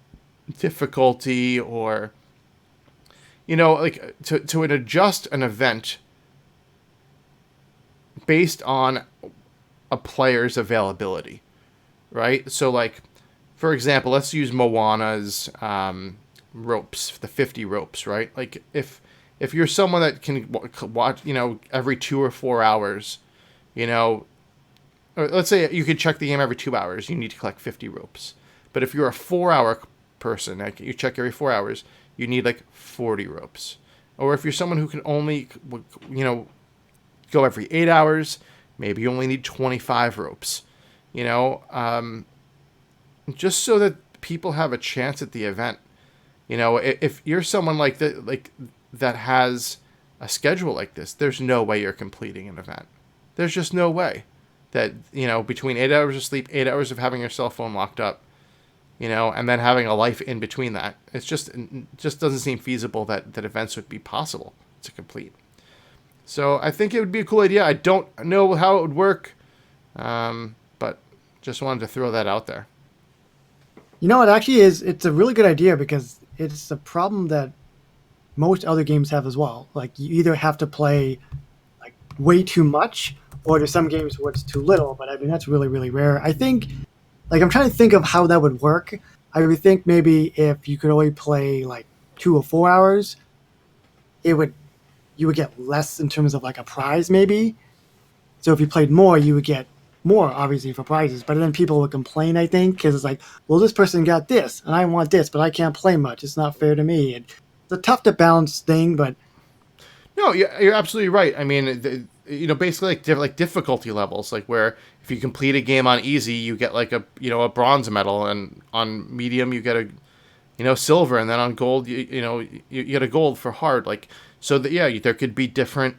difficulty, or like to adjust an event based on a player's availability, right? So like, for example, let's use Moana's ropes, the 50 ropes, right? Like if you're someone that can watch, every 2 or 4 hours, or let's say you could check the game every 2 hours, you need to collect 50 ropes. But if you're a 4-hour person, like you check every 4 hours, you need like 40 ropes. Or if you're someone who can only, go every 8 hours, maybe you only need 25 ropes. Just so that people have a chance at the event. If you're someone like that has a schedule like this, there's no way you're completing an event. There's just no way that, between 8 hours of sleep, 8 hours of having your cell phone locked up, and then having a life in between that. It just doesn't seem feasible that events would be possible to complete. So I think it would be a cool idea. I don't know how it would work, but just wanted to throw that out there. You know, it actually is. It's a really good idea because it's a problem that most other games have as well. Like you either have to play like way too much, or there's some games where it's too little. But I mean, that's really, really rare. I think, like, I'm trying to think of how that would work. I would think maybe if you could only play like 2 or 4 hours, you would get less in terms of like a prize maybe. So if you played more, you would get more obviously for prizes. But then people would complain, I think, because it's like, well, this person got this and I want this, but I can't play much. It's not fair to me. And it's a tough to balance thing, but no, you're absolutely right. I mean, basically like difficulty levels, like where if you complete a game on easy, you get like a bronze medal, and on medium you get a silver, and then on gold you get a gold for hard. Like so that there could be different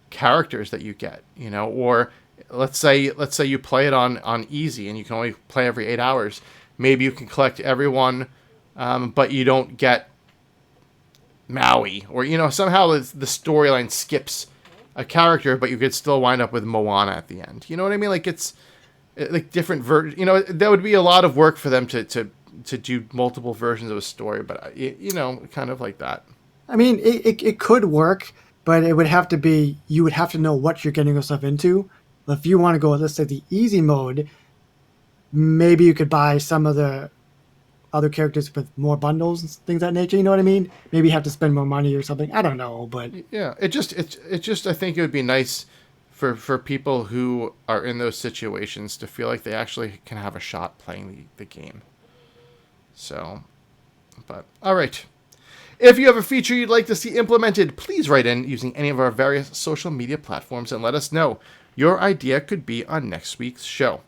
characters that you get, or let's say you play it on easy and you can only play every 8 hours. Maybe you can collect everyone, but you don't get Maui, or somehow the storyline skips a character, but you could still wind up with Moana at the end. You know what I mean? Like it's like different that would be a lot of work for them to do multiple versions of a story, but kind of like that. I mean, it could work, but it would have to be, you would have to know what you're getting yourself into. If you want to go, let's say, the easy mode, maybe you could buy some of the other characters with more bundles and things of that nature. You know what I mean? Maybe you have to spend more money or something. I don't know, but yeah, it just I think it would be nice for people who are in those situations to feel like they actually can have a shot playing the game. So, but all right. If you have a feature you'd like to see implemented, please write in using any of our various social media platforms and let us know. Your idea could be on next week's show.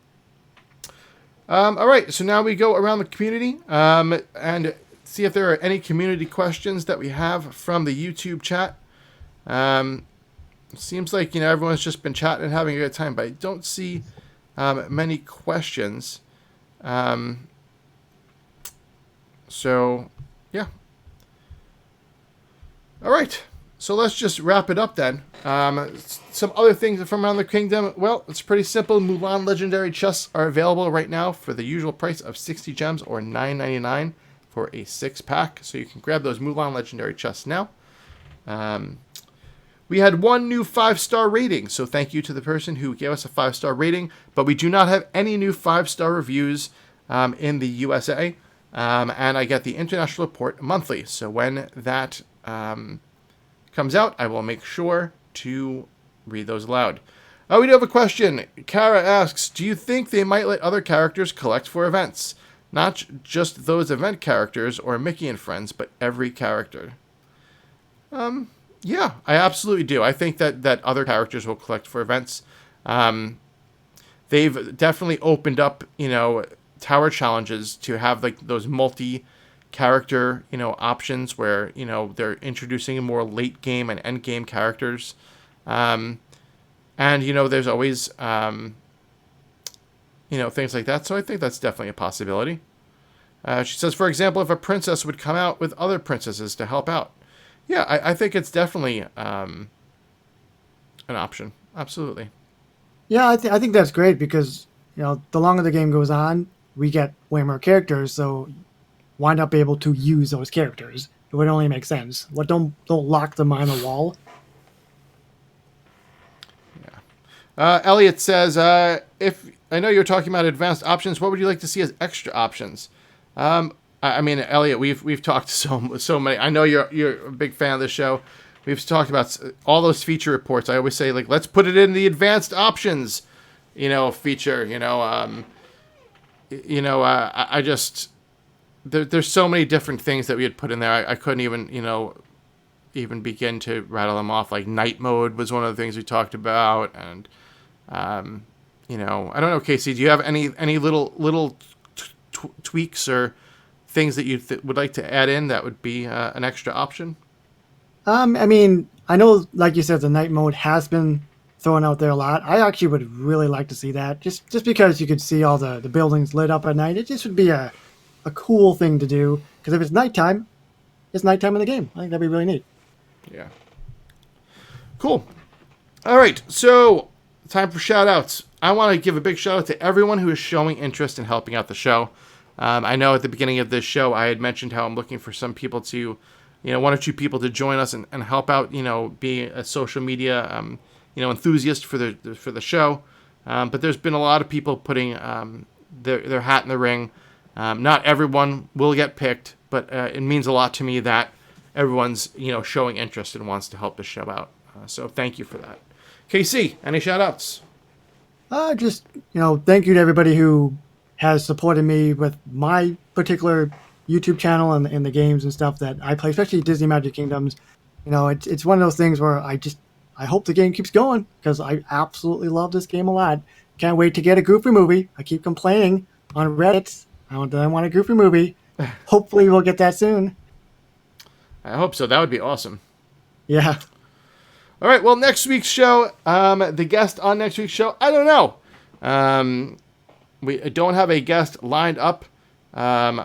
All right, so now we go around the community and see if there are any community questions that we have from the YouTube chat. Seems like everyone's just been chatting and having a good time, but I don't see many questions. So, yeah. All right, so let's just wrap it up then. Some other things from around the kingdom. Well, it's pretty simple. Mulan Legendary chests are available right now for the usual price of 60 gems or $9.99 for a 6-pack. So you can grab those Mulan Legendary chests now. We had one new 5-star rating, so thank you to the person who gave us a 5-star rating. But we do not have any new 5-star reviews in the USA. And I get the international report monthly. So when that comes out, I will make sure to read those aloud. We do have a question. Kara asks, do you think they might let other characters collect for events? Not just those event characters or Mickey and Friends, but every character. Yeah, I absolutely do. I think that other characters will collect for events. They've definitely opened up, tower challenges to have like those multi-character, options where, they're introducing more late game and end game characters. And, there's always, things like that. So I think that's definitely a possibility. She says, for example, if a princess would come out with other princesses to help out. Yeah, I think it's definitely an option. Absolutely. yeah, I think that's great because the longer the game goes on, we get way more characters, so why not be able to use those characters? It would only make sense. What don't lock them behind a wall? Yeah. Elliot says, if I know you're talking about advanced options, what would you like to see as extra options? I mean, Elliot, we've talked so many. I know you're a big fan of the show. We've talked about all those feature reports. I always say, like, let's put it in the advanced options, feature. I just there's so many different things that we had put in there. I couldn't even begin to rattle them off. Like night mode was one of the things we talked about, and I don't know, Casey. Do you have any little tweaks or things that you would like to add in that would be an extra option? I mean, I know, like you said, the night mode has been thrown out there a lot. I actually would really like to see that, just because you could see all the buildings lit up at night. It just would be a a cool thing to do. Because if it's nighttime in the game. I think that'd be really neat. Yeah. Cool. All right, so time for shout-outs. I want to give a big shout-out to everyone who is showing interest in helping out the show. I know at the beginning of this show, I had mentioned how I'm looking for some people to, one or two people to join us and help out, be a social media, enthusiast for the show. But there's been a lot of people putting their hat in the ring. Not everyone will get picked, but it means a lot to me that everyone's, showing interest and wants to help the show out. So thank you for that. KC, any shout-outs? Just, thank you to everybody who has supported me with my particular YouTube channel and the games and stuff that I play, especially Disney Magic Kingdoms. It's one of those things where I hope the game keeps going because I absolutely love this game a lot. Can't wait to get a Goofy movie. I keep complaining on Reddit. I want a Goofy movie. Hopefully we'll get that soon. I hope so. That would be awesome. Yeah. All right, well, next week's show, the guest on next week's show, I don't know. We don't have a guest lined up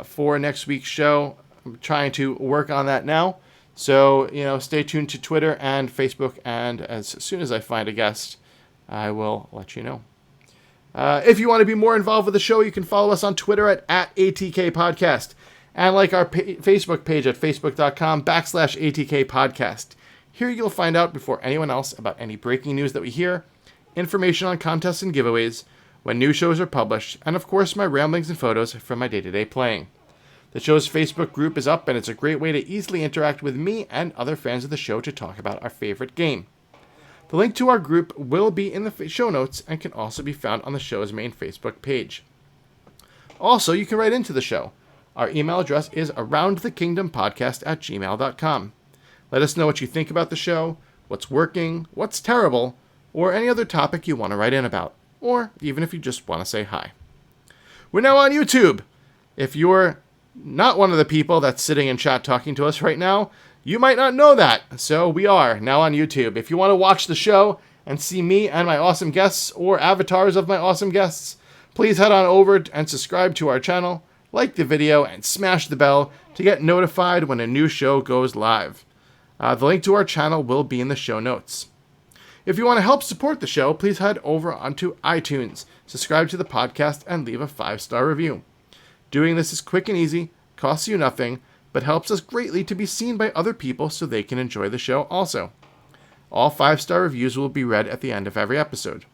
for next week's show. I'm trying to work on that now. So, stay tuned to Twitter and Facebook, and as soon as I find a guest, I will let you know. If you want to be more involved with the show, you can follow us on Twitter at ATK Podcast, and like our Facebook page at facebook.com/ATK Podcast. Here you'll find out before anyone else about any breaking news that we hear, information on contests and giveaways, when new shows are published, and of course my ramblings and photos from my day-to-day playing. The show's Facebook group is up, and it's a great way to easily interact with me and other fans of the show to talk about our favorite game. The link to our group will be in the show notes and can also be found on the show's main Facebook page. Also, you can write into the show. Our email address is aroundthekingdompodcast@gmail.com. Let us know what you think about the show, what's working, what's terrible, or any other topic you want to write in about, or even if you just want to say hi. We're now on YouTube. If you're not one of the people that's sitting in chat talking to us right now, you might not know that. So we are now on YouTube. If you want to watch the show and see me and my awesome guests or avatars of my awesome guests, please head on over and subscribe to our channel, like the video, and smash the bell to get notified when a new show goes live. The link to our channel will be in the show notes. If you want to help support the show, please head over onto iTunes, subscribe to the podcast, and leave a 5-star review. Doing this is quick and easy, costs you nothing, but helps us greatly to be seen by other people so they can enjoy the show also. All 5-star reviews will be read at the end of every episode.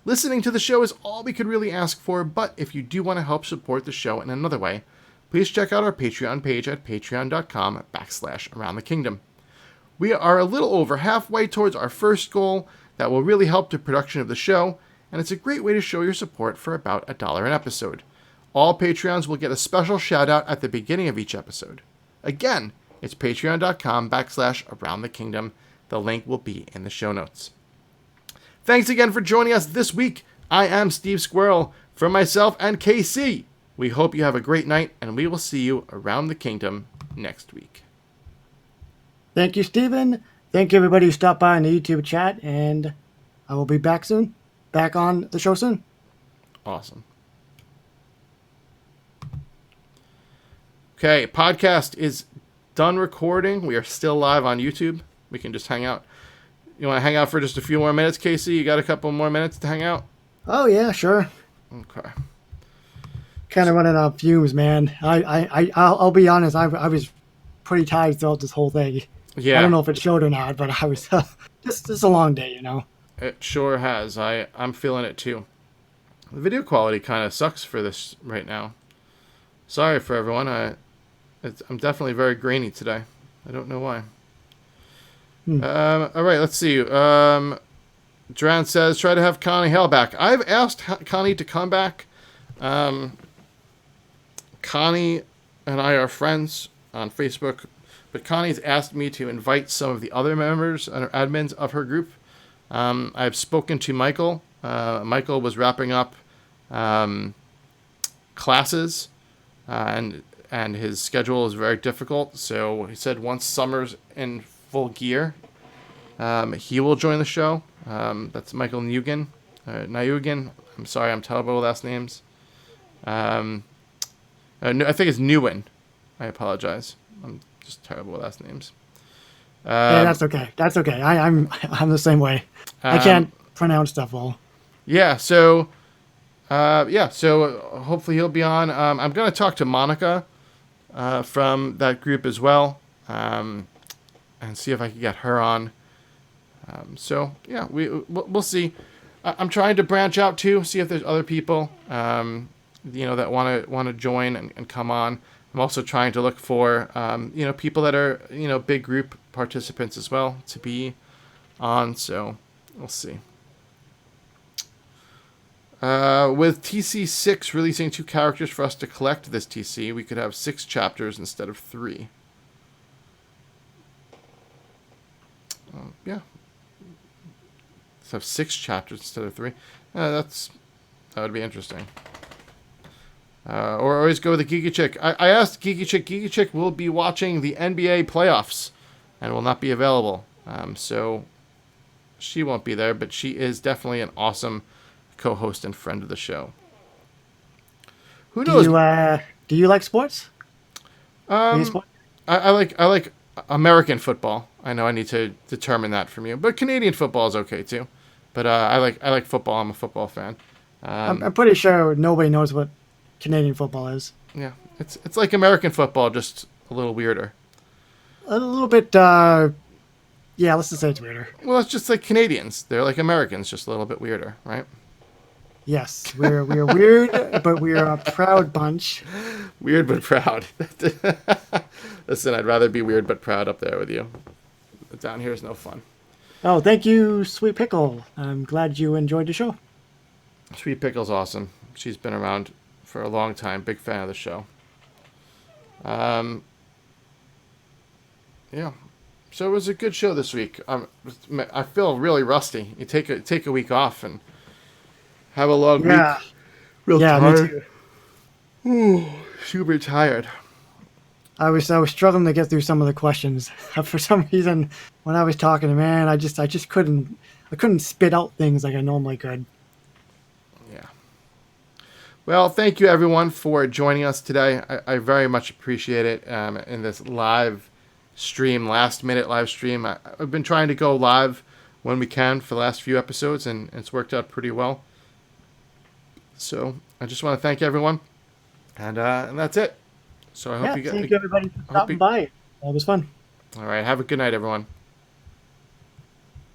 Listening to the show is all we could really ask for, but if you do want to help support the show in another way, please check out our Patreon page at patreon.com/AroundTheKingdom. We are a little over halfway towards our first goal that will really help the production of the show, and it's a great way to show your support for about $1 an episode. All Patreons will get a special shout out at the beginning of each episode. Again, it's patreon.com/AroundTheKingdom. The link will be in the show notes. Thanks again for joining us this week. I am Steve Squirrel. From myself and KC, we hope you have a great night, and we will see you around the kingdom next week. Thank you, Steven. Thank you, everybody who stopped by in the YouTube chat, and I will be back soon. Back on the show soon. Awesome. Okay, podcast is done recording. We are still live on YouTube. We can just hang out. You want to hang out for just a few more minutes, Casey? You got a couple more minutes to hang out? Oh, yeah, sure. Okay. Kind of running out of fumes, man. I'll be honest. I was pretty tired throughout this whole thing. Yeah. I don't know if it showed or not, but I was just a long day, It sure has. I'm feeling it too. The video quality kind of sucks for this right now. Sorry for everyone. I'm definitely very grainy today. I don't know why. All right, let's see. Duran says, try to have Connie Hale back. I've asked Connie to come back. Connie and I are friends on Facebook, but Connie's asked me to invite some of the other members and admins of her group. I've spoken to Michael. Michael was wrapping up classes, and his schedule is very difficult. So he said once summer's in full gear, he will join the show. That's Michael Nuyugin. I'm sorry, I'm terrible with last names. And I think it's Newen. I apologize. I'm just terrible with last names. Yeah, that's okay. That's okay. I'm the same way. I can't pronounce stuff well. Yeah. So, So hopefully he'll be on. I'm gonna talk to Monica from that group as well, and see if I can get her on. So yeah, we'll see. I'm trying to branch out too, see if there's other people, that want to join and come on. I'm also trying to look for, people that are, big group participants as well to be on. So we'll see. With TC6 releasing 2 characters for us to collect this TC, we could have 6 chapters instead of 3. Yeah. Let's have 6 chapters instead of 3. That would be interesting. Or always go with the Geeky Chick. I asked Geeky Chick. Geeky Chick will be watching the NBA playoffs and will not be available. So she won't be there, but she is definitely an awesome co-host and friend of the show. Who knows? Do you like sports? I like American football. I know I need to determine that from you, but Canadian football is okay too. But I like football. I'm a football fan. I'm pretty sure nobody knows what Canadian football is. Yeah, it's like American football, just a little weirder. A little bit. Yeah, let's just say it's weirder. Well, it's just like Canadians. They're like Americans, just a little bit weirder, right? Yes, we're weird, but we are a proud bunch. Weird but proud. Listen, I'd rather be weird but proud up there with you. Down here is no fun. Oh, thank you, Sweet Pickle. I'm glad you enjoyed the show. Sweet Pickle's awesome. She's been around for a long time. Big fan of the show. Yeah. So it was a good show this week. I feel really rusty. You take a week off and have a long week. Real tired. Me too. Ooh, super tired. I was struggling to get through some of the questions. For some reason, when I was talking, man, I just couldn't spit out things like I normally could. Yeah. Well, thank you everyone for joining us today. I very much appreciate it. In this live stream, last minute live stream, I've been trying to go live when we can for the last few episodes, and it's worked out pretty well. So I just want to thank everyone, and that's it. So I hope you get. Thank you everybody for stopping by. That was fun. All right. Have a good night, everyone.